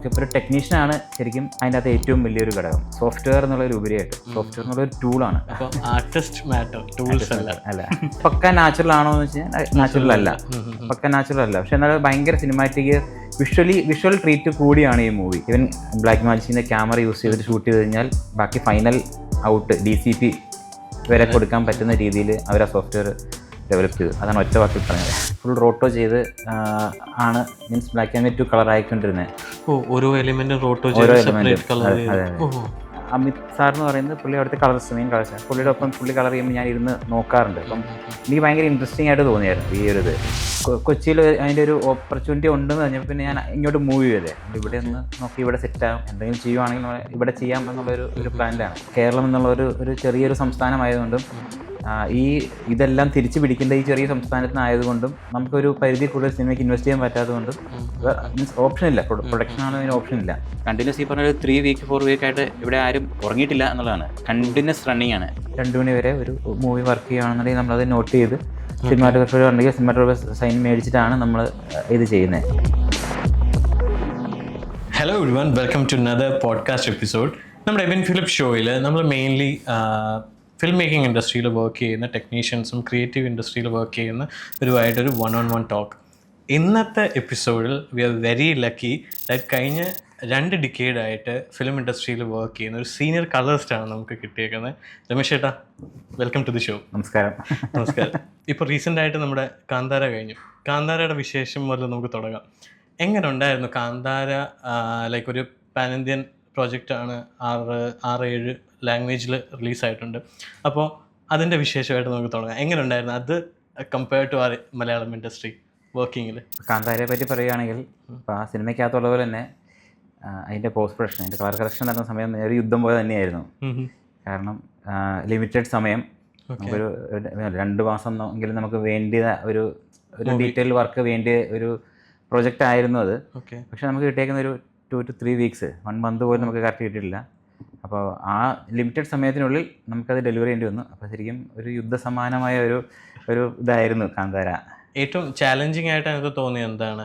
ഇപ്പോൾ ഒരു ടെക്നീഷ്യനാണ് ശരിക്കും അതിൻ്റെ അകത്ത് ഏറ്റവും വലിയൊരു ഘടകം. സോഫ്റ്റ്വെയർ എന്നുള്ളൊരു ഉപരിയായിട്ട് സോഫ്റ്റ്വെയർ എന്നുള്ളൊരു ടൂളാണ്. അപ്പോൾ ആർട്ടിസ്റ്റ് മാറ്റർ ടൂൾസ് അല്ല പക്ക നാച്ചുറൽ ആണോ എന്ന് വെച്ചാൽ നാച്ചുറൽ അല്ല, പക്ക നാച്ചുറൽ അല്ല. പക്ഷെ എന്നാൽ ഭയങ്കര സിനിമാറ്റിക് വിഷ്വൽ ട്രീറ്റ് കൂടിയാണ് ഈ മൂവി. ഈവൻ ബ്ലാക്ക് മാജിക്കിൻ്റെ ക്യാമറ യൂസ് ചെയ്തിട്ട് ഷൂട്ട് ചെയ്ത് കഴിഞ്ഞാൽ ബാക്കി ഫൈനൽ ഔട്ട് DCP വരെ കൊടുക്കാൻ പറ്റുന്ന രീതിയിൽ അവർ ആ സോഫ്റ്റ്വെയർ ഡെവലപ്പ് ചെയ്തു. അതാണ് ഒറ്റ വാക്കിൽ പറഞ്ഞത്. ഫുൾ റോട്ടോ ചെയ്ത് ആണ് means black and white colour ആയിക്കൊണ്ടിരുന്നത്. ഓരോ എലിമെന്റും റോട്ടോ ഓരോ ചെയ്ത് എലിമെന്റും സെപ്പറേറ്റ് കളർ. അതെ. അമിത് സാർ എന്ന് പറയുന്നത് പുള്ളി അവിടുത്തെ കളർസ് മെയിൻ കളേഴ്സ്. പുള്ളിയുടെ ഒപ്പം പുള്ളി കളർ ചെയ്യുമ്പോൾ ഞാൻ ഇരുന്ന് നോക്കാറുണ്ട്. അപ്പം എനിക്ക് ഭയങ്കര ഇൻട്രസ്റ്റിംഗ് ആയിട്ട് തോന്നിയായിരുന്നു ഈ ഒരു ഇത്. കൊച്ചിയിൽ അതിൻ്റെ ഒരു ഓപ്പർച്യൂണിറ്റി ഉണ്ടെന്ന് പറഞ്ഞപ്പോൾ പിന്നെ ഞാൻ ഇങ്ങോട്ട് മൂവ് ചെയ്തേ. ഇവിടെ ഒന്ന് നോക്കി ഇവിടെ സെറ്റാകും, എന്തെങ്കിലും ചെയ്യുവാണെങ്കിൽ ഇവിടെ ചെയ്യാം എന്നുള്ളൊരു പ്ലാനിലാണ്. കേരളം എന്നുള്ള ഒരു ചെറിയൊരു സംസ്ഥാനമായതുകൊണ്ടും ഇതെല്ലാം തിരിച്ചു പിടിക്കേണ്ട ഈ ചെറിയ സംസ്ഥാനത്തിനായതുകൊണ്ടും നമുക്കൊരു പരിധി കൂടുതൽ സിനിമയ്ക്ക് ഇൻവെസ്റ്റ് ചെയ്യാൻ പറ്റാത്തതുകൊണ്ടും മീൻസ് ഓപ്ഷനില്ല, പ്രൊഡക്ഷൻ ആണ് അതിന് ഓപ്ഷനില്ല. കണ്ടിന്യൂസ് ഈ പറഞ്ഞ 3 വീക്ക് 4 വീക്കായിട്ട് ഇവിടെ ആരും ഉറങ്ങിയിട്ടില്ല എന്നുള്ളതാണ്. കണ്ടിന്യൂസ് റണ്ണിങ് ആണ്. 2 മണി വരെ ഒരു മൂവി വർക്ക് ചെയ്യുകയാണെന്നുണ്ടെങ്കിൽ നമ്മളത് നോട്ട് ചെയ്ത് സിനിമാറ്റോഗ്രാഫർ ഉണ്ടെങ്കിൽ സിനിമാറ്റോഗ്രാഫർ സൈൻ മേടിച്ചിട്ടാണ് നമ്മൾ ഇത് ചെയ്യുന്നത്. Hello everyone, welcome to another podcast episode. നമ്മുടെ എബിൻ ഫിലിപ്പ് ഷോയിൽ നമ്മൾ മെയിൻലി ഫിലിം മേക്കിംഗ് ഇൻഡസ്ട്രിയിൽ വർക്ക് ചെയ്യുന്ന ടെക്നീഷ്യൻസും ക്രിയേറ്റീവ് ഇൻഡസ്ട്രിയിൽ വർക്ക് ചെയ്യുന്ന ഒരുപായിട്ടൊരു 1-on-1 ടോക്ക്. ഇന്നത്തെ എപ്പിസോഡിൽ we are very lucky that കഴിഞ്ഞ 2 ഡിക്കേഡായിട്ട് ഫിലിം ഇൻഡസ്ട്രിയിൽ വർക്ക് ചെയ്യുന്ന ഒരു സീനിയർ കളറിസ്റ്റാണ് നമുക്ക് കിട്ടിയേക്കുന്നത്. രമേശ് ചേട്ടാ, വെൽക്കം ടു ദി ഷോ. നമസ്കാരം. ഇപ്പോൾ റീസെൻ്റായിട്ട് നമ്മുടെ കാന്താര കഴിഞ്ഞു. കാന്താരയുടെ വിശേഷം മുതൽ നമുക്ക് തുടങ്ങാം. എങ്ങനെ ഉണ്ടായിരുന്നു കാന്താര? ലൈക്ക് ഒരു പാൻ ഇന്ത്യൻ പ്രോജക്റ്റാണ്, 6-7 ലാംഗ്വേജിൽ റിലീസായിട്ടുണ്ട്. അപ്പോൾ അതിൻ്റെ വിശേഷമായിട്ട് നമുക്ക് തുടങ്ങാം. എങ്ങനെ ഉണ്ടായിരുന്നു അത് compared to our Malayalam industry വർക്കിങ്ങിൽ? കാന്താരയെ പറ്റി പറയുകയാണെങ്കിൽ ഇപ്പോൾ ആ സിനിമയ്ക്കകത്തുള്ള പോലെ തന്നെ അതിൻ്റെ പോസ്റ്റ് പ്രൊഡക്ഷൻ, അതിൻ്റെ കളർ കറക്ഷൻ നടന്ന സമയം ഒരു യുദ്ധം പോലെ തന്നെയായിരുന്നു. കാരണം ലിമിറ്റഡ് സമയം, നമുക്കൊരു 2 മാസം എങ്കിലും നമുക്ക് വേണ്ടിയ ഒരു ഡീറ്റെയിൽ വർക്ക് വേണ്ടിയ ഒരു പ്രൊജക്റ്റ് ആയിരുന്നു അത്. പക്ഷെ നമുക്ക് കിട്ടിയേക്കുന്ന ഒരു 2 to 3 വീക്സ്, 1 മന്ത് പോലും നമുക്ക് കറക്റ്റ് കിട്ടിയിട്ടില്ല. അപ്പോൾ ആ ലിമിറ്റഡ് സമയത്തിനുള്ളിൽ നമുക്കത് ഡെലിവറി ചെയ്യേണ്ടി വന്നു. അപ്പോൾ ശരിക്കും ഒരു യുദ്ധസമാനമായ ഒരു ഇതായിരുന്നു കാന്താര. ഏറ്റവും ചാലഞ്ചിങ് ആയിട്ട് എനിക്ക് തോന്നിയത് എന്താണ്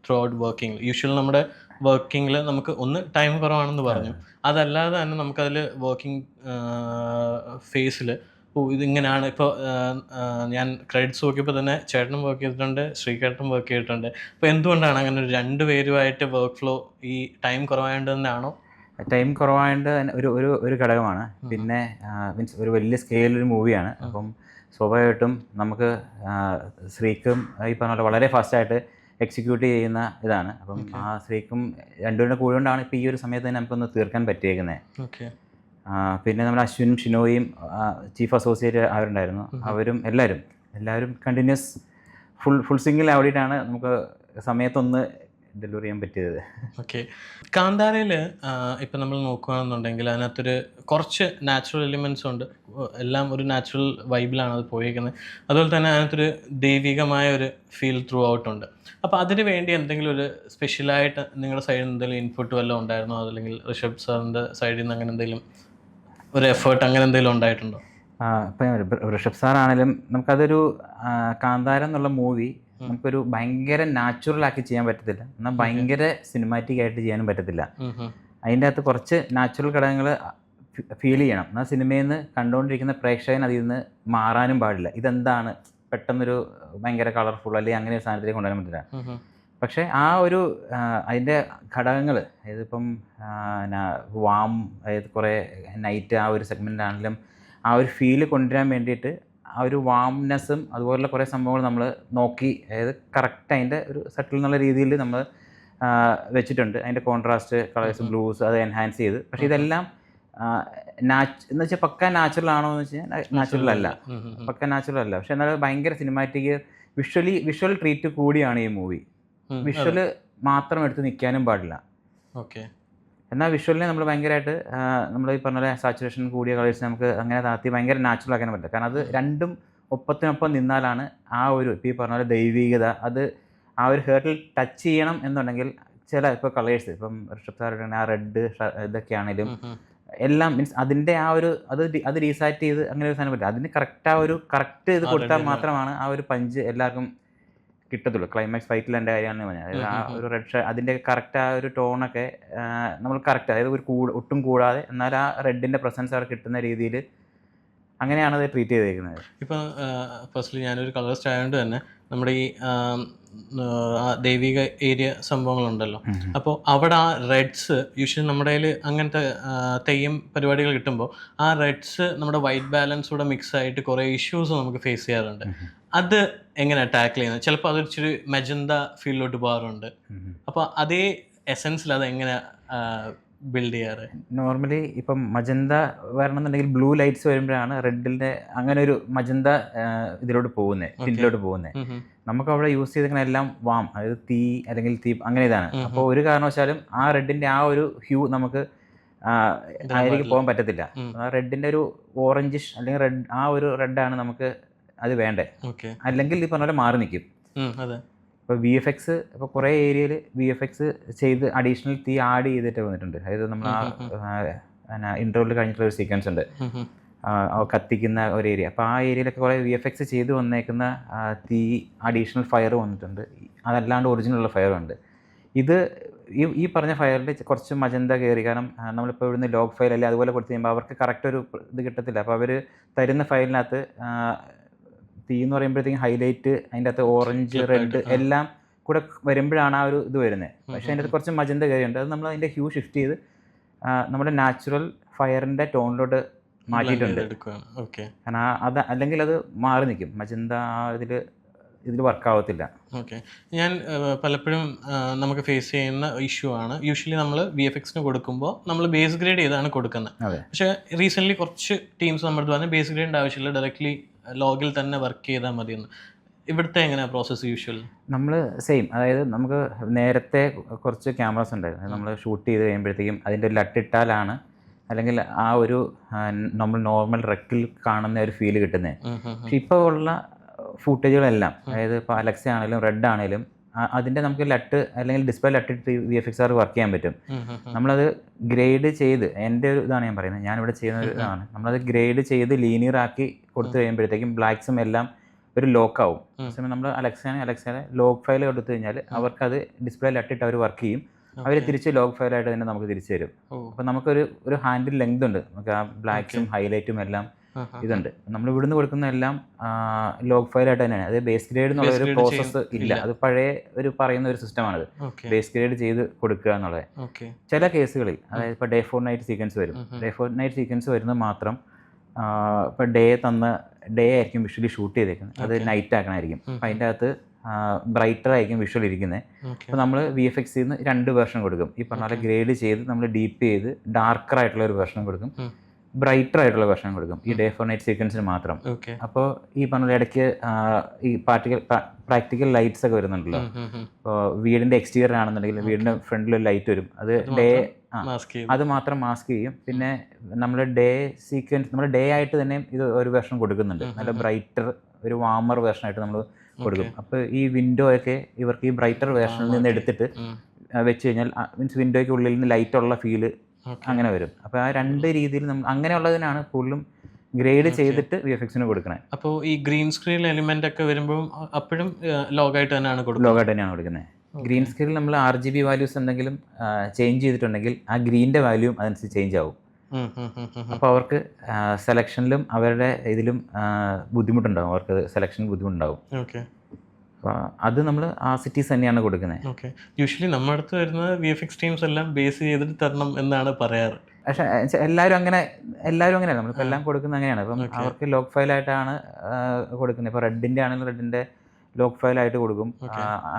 ത്രൂ ഔട്ട് വർക്കിംഗ്? യൂഷ്വൽ നമ്മുടെ വർക്കിങ്ങിൽ നമുക്ക് ഒന്ന് ടൈം കുറവാണെന്ന് പറഞ്ഞു, അതല്ലാതെ തന്നെ നമുക്കതിൽ വർക്കിംഗ് ഫേസിൽ ഇതിങ്ങനെയാണ്. ഇപ്പോൾ ഞാൻ ക്രെഡിറ്റ്സ് നോക്കിയപ്പോൾ തന്നെ ചേട്ടനും വർക്ക് ചെയ്തിട്ടുണ്ട്, ശ്രീകേട്ടനും വർക്ക് ചെയ്തിട്ടുണ്ട്. അപ്പോൾ എന്തുകൊണ്ടാണ് അങ്ങനെ ഒരു 2 പേരുമായിട്ട് വർക്ക് ഫ്ലോ ഈ ടൈം കുറവായതുകൊണ്ട് തന്നെയാണോ? ടൈം കുറവായതുകൊണ്ട് ഒരു ഘടകമാണ്. പിന്നെ മീൻസ് ഒരു വലിയ സ്കെയിലൊരു മൂവിയാണ്. അപ്പം സ്വാഭാവികമായിട്ടും നമുക്ക് ശ്രീക്കും ഈ പറഞ്ഞ പോലെ വളരെ ഫാസ്റ്റായിട്ട് എക്സിക്യൂട്ട് ചെയ്യുന്ന ഇതാണ്. അപ്പം ആ ശ്രീക്കും 2 പേരുടെ കൂടെ കൊണ്ടാണ് ഇപ്പോൾ ഈ ഒരു സമയത്ത് തന്നെ നമുക്കൊന്ന് തീർക്കാൻ പറ്റിയേക്കുന്നത്. പിന്നെ നമ്മുടെ അശ്വിനും ഷിനോയും ചീഫ് അസോസിയേറ്റ് അവരുണ്ടായിരുന്നു. അവരും എല്ലാവരും കണ്ടിന്യൂസ് ഫുൾ സിംഗിൾ ഓടിയിട്ടാണ് നമുക്ക് സമയത്തൊന്ന് ഡെലിവറി ചെയ്യാൻ പറ്റിയത്. ഓക്കെ. കാന്താരയിൽ ഇപ്പം നമ്മൾ നോക്കുകയാണെന്നുണ്ടെങ്കിൽ അതിനകത്തൊരു കുറച്ച് നാച്ചുറൽ എലിമെൻറ്റ്സ് ഉണ്ട്. എല്ലാം ഒരു നാച്ചുറൽ വൈബിലാണ് അത് പോയിരിക്കുന്നത്. അതുപോലെ തന്നെ അതിനകത്തൊരു ദൈവികമായ ഒരു ഫീൽ ത്രൂ ഔട്ട് ഉണ്ട്. അപ്പോൾ അതിന് വേണ്ടി എന്തെങ്കിലും ഒരു സ്പെഷ്യലായിട്ട് നിങ്ങളുടെ സൈഡിൽ നിന്ന് എന്തെങ്കിലും ഇൻപുട്ട് വല്ലതും ഉണ്ടായിരുന്നോ? അല്ലെങ്കിൽ ഋഷഭ് സാറിൻ്റെ സൈഡിൽ നിന്ന് അങ്ങനെ എന്തെങ്കിലും ഒരു എഫേർട്ട് അങ്ങനെ എന്തെങ്കിലും ഉണ്ടായിട്ടുണ്ടോ? ഇപ്പം ഋഷഭ് സാറാണെങ്കിലും നമുക്കതൊരു കാന്താര എന്നുള്ള മൂവി നമുക്കൊരു ഭയങ്കര നാച്ചുറൽ ആക്കി ചെയ്യാൻ പറ്റത്തില്ല, എന്നാൽ ഭയങ്കര സിനിമാറ്റിക് ആയിട്ട് ചെയ്യാനും പറ്റത്തില്ല. അതിൻ്റെ അകത്ത് കുറച്ച് നാച്ചുറൽ ഘടകങ്ങൾ ഫീൽ ചെയ്യണം. എന്നാൽ സിനിമയിൽ നിന്ന് കണ്ടുകൊണ്ടിരിക്കുന്ന പ്രേക്ഷകൻ അതിൽ നിന്ന് മാറാനും പാടില്ല. ഇതെന്താണ് പെട്ടെന്നൊരു ഭയങ്കര കളർഫുൾ അല്ലെങ്കിൽ അങ്ങനെ ഒരു സാധനത്തിലേക്ക് കൊണ്ടുവരാൻ പറ്റില്ല. പക്ഷേ ആ ഒരു അതിൻ്റെ ഘടകങ്ങൾ, ഇതിപ്പം വാം, അതായത് കുറേ നൈറ്റ് ആ ഒരു സെഗ്മെൻ്റാണെങ്കിലും ആ ഒരു ഫീല് കൊണ്ടുവരാൻ വേണ്ടിയിട്ട് ആ ഒരു വാംനെസ്സും അതുപോലുള്ള കുറേ സംഭവങ്ങൾ നമ്മൾ നോക്കി, അതായത് കറക്റ്റ് അതിൻ്റെ ഒരു സെറ്റിൽ എന്നുള്ള രീതിയിൽ നമ്മൾ വെച്ചിട്ടുണ്ട്. അതിൻ്റെ കോൺട്രാസ്റ്റ് കളേഴ്സ്, ബ്ലൂസ് അത് എൻഹാൻസ് ചെയ്ത്. പക്ഷേ ഇതെല്ലാം എന്ന് വെച്ചാൽ പക്ക നാച്ചുറൽ ആണോ എന്ന് വെച്ചാൽ നാച്ചുറൽ അല്ല, പക്ക നാച്ചുറൽ അല്ല. പക്ഷെ എന്നാൽ ഭയങ്കര സിനിമാറ്റിക് വിഷ്വൽ ട്രീറ്റ് കൂടിയാണ് ഈ മൂവി. വിഷ്വല് മാത്രം എടുത്ത് നിൽക്കാനും പാടില്ല. എന്നാൽ വിഷ്വലിനെ നമ്മൾ ഭയങ്കരമായിട്ട് നമ്മൾ ഈ പറഞ്ഞ പോലെ സാച്ചുറേഷൻ കൂടിയ കളേഴ്സ് നമുക്ക് അങ്ങനെ താത്തി ഭയങ്കര നാച്ചുറൽ ആക്കാനും പറ്റില്ല. കാരണം അത് രണ്ടും ഒപ്പത്തിനൊപ്പം നിന്നാലാണ് ആ ഒരു ഇപ്പോൾ ഈ പറഞ്ഞ പോലെ ദൈവികത അത് ആ ഒരു ഹേർട്ടിൽ ടച്ച് ചെയ്യണം എന്നുണ്ടെങ്കിൽ ചില ഇപ്പോൾ കളേഴ്സ്, ഇപ്പം ഋഷഭ് സാറുടെ ആ റെഡ് ഇതൊക്കെ ആണെങ്കിലും എല്ലാം മീൻസ് അതിൻ്റെ ആ ഒരു അത് റീസാറ്റ് ചെയ്ത് അങ്ങനെ ഒരു സാധനം പറ്റില്ല. അതിന് കറക്റ്റ് ഇത് കൊടുത്താൽ മാത്രമാണ് ആ ഒരു പഞ്ച് എല്ലാവർക്കും കിട്ടത്തുള്ളൂ. ക്ലൈമാക്സ് ഫൈറ്റിൽ എൻ്റെ കാര്യമാണ് പറഞ്ഞത്. അതായത് ആ ഒരു റെഡ് ഷർട്ട് അതിൻ്റെ കറക്റ്റ് ആ ഒരു ടോണൊക്കെ നമ്മൾ കറക്റ്റ്, അതായത് ഒരു ഒട്ടും കൂടാതെ എന്നാൽ ആ റെഡിൻ്റെ പ്രസൻസ് അവിടെ കിട്ടുന്ന രീതിയിൽ അങ്ങനെയാണ് അത് ട്രീറ്റ് ചെയ്തേക്കുന്നത്. ഇപ്പം ഫസ്റ്റ്ലി ഞാനൊരു കളറിസ്റ്റ് ആയതുകൊണ്ട് തന്നെ നമ്മുടെ ഈ ദൈവിക ഏരിയ സംഭവങ്ങളുണ്ടല്ലോ, അപ്പോൾ അവിടെ ആ റെഡ്സ് യൂഷ്വലി നമ്മുടെ കയ്യിൽ അങ്ങനത്തെ തെയ്യം പരിപാടികൾ കിട്ടുമ്പോൾ ആ റെഡ്സ് നമ്മുടെ വൈറ്റ് ബാലൻസ് കൂടെ മിക്സ് ആയിട്ട് കുറേ ഇഷ്യൂസ് നമുക്ക് ഫേസ് ചെയ്യാറുണ്ട്. അത് എങ്ങനെയാണ് ടാക്കിൾ ചെയ്യുന്നത്? ചിലപ്പോൾ അതൊരിച്ചിരി മെജന്ത ഫീൽഡിലോട്ട് പോകാറുണ്ട്. അപ്പോൾ അതേ എസെൻസിൽ അത് എങ്ങനെ ബിൽഡ് ചെയ്യാറ്? നോർമലി ഇപ്പം മജന്ത വരണമെന്നുണ്ടെങ്കിൽ ബ്ലൂ ലൈറ്റ്സ് വരുമ്പോഴാണ് റെഡിൻ്റെ അങ്ങനെ ഒരു മജന്ത ഇതിലോട്ട് പോകുന്നത്, ടിൻറ്റിലോട്ട് പോകുന്നത്. നമുക്ക് അവിടെ യൂസ് ചെയ്തിരിക്കുന്ന എല്ലാം വാം, അതായത് തീ അല്ലെങ്കിൽ തീ അങ്ങനെ ഇതാണ്. അപ്പോൾ ഒരു കാരണവശാലും ആ റെഡിൻ്റെ ആ ഒരു ഹ്യൂ നമുക്ക് അതിലേക്ക് പോകാൻ പറ്റത്തില്ല. ആ റെഡിൻ്റെ ഒരു ഓറഞ്ചിഷ് അല്ലെങ്കിൽ റെഡ്, ആ ഒരു റെഡാണ് നമുക്ക് അത് വേണ്ടേ. അല്ലെങ്കിൽ ഈ പറഞ്ഞ പോലെ മാറി നിൽക്കും. ഇപ്പോൾ VFX ഇപ്പോൾ കുറേ ഏരിയയിൽ VFX ചെയ്ത് അഡീഷണൽ തീ ആഡ് ചെയ്തിട്ട് വന്നിട്ടുണ്ട്. അതായത് നമ്മൾ ആ ഇൻ്റർവ്യൂവിൽ കഴിഞ്ഞിട്ടുള്ള ഒരു സീക്വൻസ് ഉണ്ട്, കത്തിക്കുന്ന ഒരു ഏരിയ. അപ്പോൾ ആ ഏരിയയിലൊക്കെ കുറേ VFX ചെയ്ത് വന്നേക്കുന്ന തീ അഡീഷണൽ ഫയർ വന്നിട്ടുണ്ട്. അതല്ലാണ്ട് ഒറിജിനലുള്ള ഫയറും ഉണ്ട്. ഇത് ഈ പറഞ്ഞ ഫയറിൽ കുറച്ച് മജന്ത കയറി. കാരണം നമ്മളിപ്പോൾ ഇവിടുന്ന് ലോഗ് ഫയൽ അല്ലെ അതുപോലെ കൊടുത്ത് കഴിയുമ്പോൾ അവർക്ക് കറക്റ്റ് ഒരു ഇത് കിട്ടത്തില്ല. അപ്പോൾ അവർ തരുന്ന ഫയലിനകത്ത് തീ എന്ന് പറയുമ്പോഴത്തേക്കും ഹൈലൈറ്റ്, അതിൻ്റെ അകത്ത് ഓറഞ്ച്, റെഡ് എല്ലാം കൂടെ വരുമ്പോഴാണ് ആ ഒരു ഇത് വരുന്നത്. പക്ഷേ അതിൻ്റെ അകത്ത് കുറച്ച് മജന്ത കയറിയുണ്ട്. അത് നമ്മൾ അതിൻ്റെ ഹ്യൂ ഷിഫ്റ്റ് ചെയ്ത് നമ്മുടെ നാച്ചുറൽ ഫയറിൻ്റെ ടോണിലോട്ട് മാറ്റിയിട്ടുണ്ട്. കാരണം അത് അല്ലെങ്കിൽ അത് മാറി നിൽക്കും. മജന്ത ഇതിൽ വർക്കാവത്തില്ല. ഓക്കെ, ഞാൻ പലപ്പോഴും നമുക്ക് ഫേസ് ചെയ്യുന്ന ഇഷ്യൂ ആണ്, യൂഷ്വലി നമ്മൾ VFXന് കൊടുക്കുമ്പോൾ നമ്മൾ ബേസ് ഗ്രേഡ് ചെയ്താണ് കൊടുക്കുന്നത്. പക്ഷേ റീസെൻ്റ്ലി കുറച്ച് ടീംസ് നമ്മുടെ അടുത്ത് പറഞ്ഞാൽ ബേസ് ഗ്രേഡിൻ്റെ ആവശ്യമില്ല, ഡയറക്റ്റ്ലി ലോഗിൽ തന്നെ വർക്ക് ചെയ്താൽ മതിയെന്ന്. ഇവിടുത്തെ എങ്ങനെയാണ് പ്രോസസ്സ്? യൂഷ്വലി നമ്മൾ സെയിം, അതായത് നമുക്ക് നേരത്തെ കുറച്ച് ക്യാമറാസ് ഉണ്ടായിരുന്നു. നമ്മൾ ഷൂട്ട് ചെയ്ത് കഴിയുമ്പോഴത്തേക്കും അതിൻ്റെ ലട്ടിട്ടാലാണ് അല്ലെങ്കിൽ ആ ഒരു നമ്മൾ നോർമൽ റെക്കിൽ കാണുന്ന ഒരു ഫീല് കിട്ടുന്നത്. പക്ഷെ ഇപ്പോൾ ഉള്ള ഫൂട്ടേജുകളെല്ലാം, അതായത് ഇപ്പോൾ അലക്സ ആണെങ്കിലും റെഡ് ആണെങ്കിലും അതിൻ്റെ നമുക്ക് ലട്ട് അല്ലെങ്കിൽ ഡിസ്പ്ലേ ലട്ടിട്ട് VFXR വർക്ക് ചെയ്യാൻ പറ്റും. നമ്മളത് ഗ്രേഡ് ചെയ്ത്, എൻ്റെ ഒരു ഇതാണ് ഞാൻ പറയുന്നത്, ഞാനിവിടെ ചെയ്യുന്ന ഒരു ഇതാണ്, നമ്മളത് ഗ്രേഡ് ചെയ്ത് ലീനിയർ ആക്കി കൊടുത്തു കഴിയുമ്പോഴത്തേക്കും ബ്ലാക്സും എല്ലാം ഒരു ലോക്കാവും. നമ്മൾ അലക്സയുടെ ലോഗ് ഫയൽ കൊടുത്തു കഴിഞ്ഞാൽ അവർക്കത് ഡിസ്പ്ലേ ലട്ടിട്ട് അവർ വർക്ക് ചെയ്യും. അവർ തിരിച്ച് ലോഗ് ഫയലായിട്ട് തന്നെ നമുക്ക് തിരിച്ചു തരും. അപ്പം നമുക്കൊരു ഹാൻഡിൽ ലെങ്ത് ഉണ്ട്, നമുക്ക് ആ ബ്ലാക്സും ഹൈലൈറ്റും എല്ലാം ഇതുണ്ട്. നമ്മൾ ഇവിടുന്ന് കൊടുക്കുന്ന എല്ലാം ലോഗ് ഫയലായിട്ട് തന്നെയാണ്. അത് ബേസ് ഗ്രേഡ് എന്നുള്ള ഒരു പ്രോസസ്സ് ഇല്ല. അത് പഴയ ഒരു പറയുന്ന ഒരു സിസ്റ്റമാണത്, ബേസ് ഗ്രേഡ് ചെയ്ത് കൊടുക്കുക എന്നുള്ളത്. ചില കേസുകളിൽ, അതായത് ഇപ്പോൾ ഡേ ഫോർ നൈറ്റ് സീക്വൻസ് വരും. ഡേ ഫോർ നൈറ്റ് സീക്വൻസ് വരുന്നത് മാത്രം ഇപ്പോൾ ഡേ ആയിരിക്കും വിഷ്വലി ഷൂട്ട് ചെയ്തേക്കുന്നത്, അത് നൈറ്റ് ആക്കണമായിരിക്കും. അപ്പം അതിൻ്റെ അകത്ത് ബ്രൈറ്റർ ആയിരിക്കും വിഷ്വൽ ഇരിക്കുന്നത്. അപ്പോൾ നമ്മൾ VFX നിന്ന് 2 വേർഷൻ കൊടുക്കും. ഈ പറഞ്ഞ പോലെ ഗ്രേഡ് ചെയ്ത് നമ്മൾ ഡീപ്പ് ചെയ്ത് ഡാർക്കർ ആയിട്ടുള്ള ഒരു വേർഷൻ കൊടുക്കും, ബ്രൈറ്റർ ആയിട്ടുള്ള വേർഷൻ കൊടുക്കും ഈ ഡേ ഫോർ നൈറ്റ് സീക്വൻസിന് മാത്രം. അപ്പോൾ ഈ പറഞ്ഞ ഇടയ്ക്ക് ഈ പ്രാക്ടിക്കൽ ലൈറ്റ്സ് ഒക്കെ വരുന്നുണ്ടല്ലോ. ഇപ്പോൾ വീടിൻ്റെ എക്സ്റ്റീരിയർ ആണെന്നുണ്ടെങ്കിൽ വീടിൻ്റെ ഫ്രണ്ടിൽ ഒരു ലൈറ്റ് വരും, അത് അത് മാത്രം മാസ്ക് ചെയ്യും. പിന്നെ നമ്മൾ ഡേ സീക്വൻസ് നമ്മൾ ഡേ ആയിട്ട് തന്നെ ഇത് ഒരു വേർഷൻ കൊടുക്കുന്നുണ്ട്, നല്ല ബ്രൈറ്റർ ഒരു വാമർ വേർഷനായിട്ട് നമ്മൾ കൊടുക്കും. അപ്പോൾ ഈ വിൻഡോ ഒക്കെ ഇവർക്ക് ഈ ബ്രൈറ്റർ വേർഷനിൽ നിന്ന് എടുത്തിട്ട് വെച്ച് കഴിഞ്ഞാൽ മീൻസ് വിൻഡോയ്ക്ക് ഉള്ളിൽ നിന്ന് ലൈറ്റ് ഉള്ള ഫീല് അങ്ങനെ വരും. അപ്പോൾ ആ 2 രീതിയിൽ നമ്മൾ അങ്ങനെയുള്ളതിനാണ് കൂടുതലും ഗ്രേഡ് ചെയ്തിട്ട് VFXന് കൊടുക്കണേ. അപ്പോൾ ഈ ഗ്രീൻ സ്ക്രീൻ എലിമെന്റ് ഒക്കെ വരുമ്പോൾ അപ്പോഴും ലോഗായിട്ട് തന്നെയാണ് കൊടുക്കുന്നത്. ഗ്രീൻ സ്ക്രീനിൽ നമ്മൾ RGB വാല്യൂസ് എന്തെങ്കിലും ചേഞ്ച് ചെയ്തിട്ടുണ്ടെങ്കിൽ ആ ഗ്രീൻ്റെ വാല്യൂം അതനുസരിച്ച് ചേഞ്ച് ആവും. അപ്പോൾ അവർക്ക് സെലക്ഷനിലും അവരുടെ ഇതിലും ബുദ്ധിമുട്ടുണ്ടാവും, അവർക്ക് സെലക്ഷൻ ബുദ്ധിമുട്ടുണ്ടാവും. അപ്പോൾ അത് നമ്മൾ ആ സിറ്റീസ് തന്നെയാണ് കൊടുക്കുന്നത്. ഓക്കെ, യൂഷ്വലി നമ്മുടെ അടുത്ത് വരുന്നത് VFX ടീംസ് എല്ലാം ബേസ് ചെയ്തിട്ട് തരണം എന്നാണ് പറയാറ്. പക്ഷേ എല്ലാവരും അങ്ങനെയല്ല, നമ്മളിപ്പോൾ എല്ലാം കൊടുക്കുന്നത് അങ്ങനെയാണ്. ഇപ്പം അവർക്ക് ലോഗ് ഫയലായിട്ടാണ് കൊടുക്കുന്നത്. ഇപ്പോൾ റെഡിൻ്റെ ആണെങ്കിലും റെഡിൻ്റെ ലോഗ് ഫയലായിട്ട് കൊടുക്കും,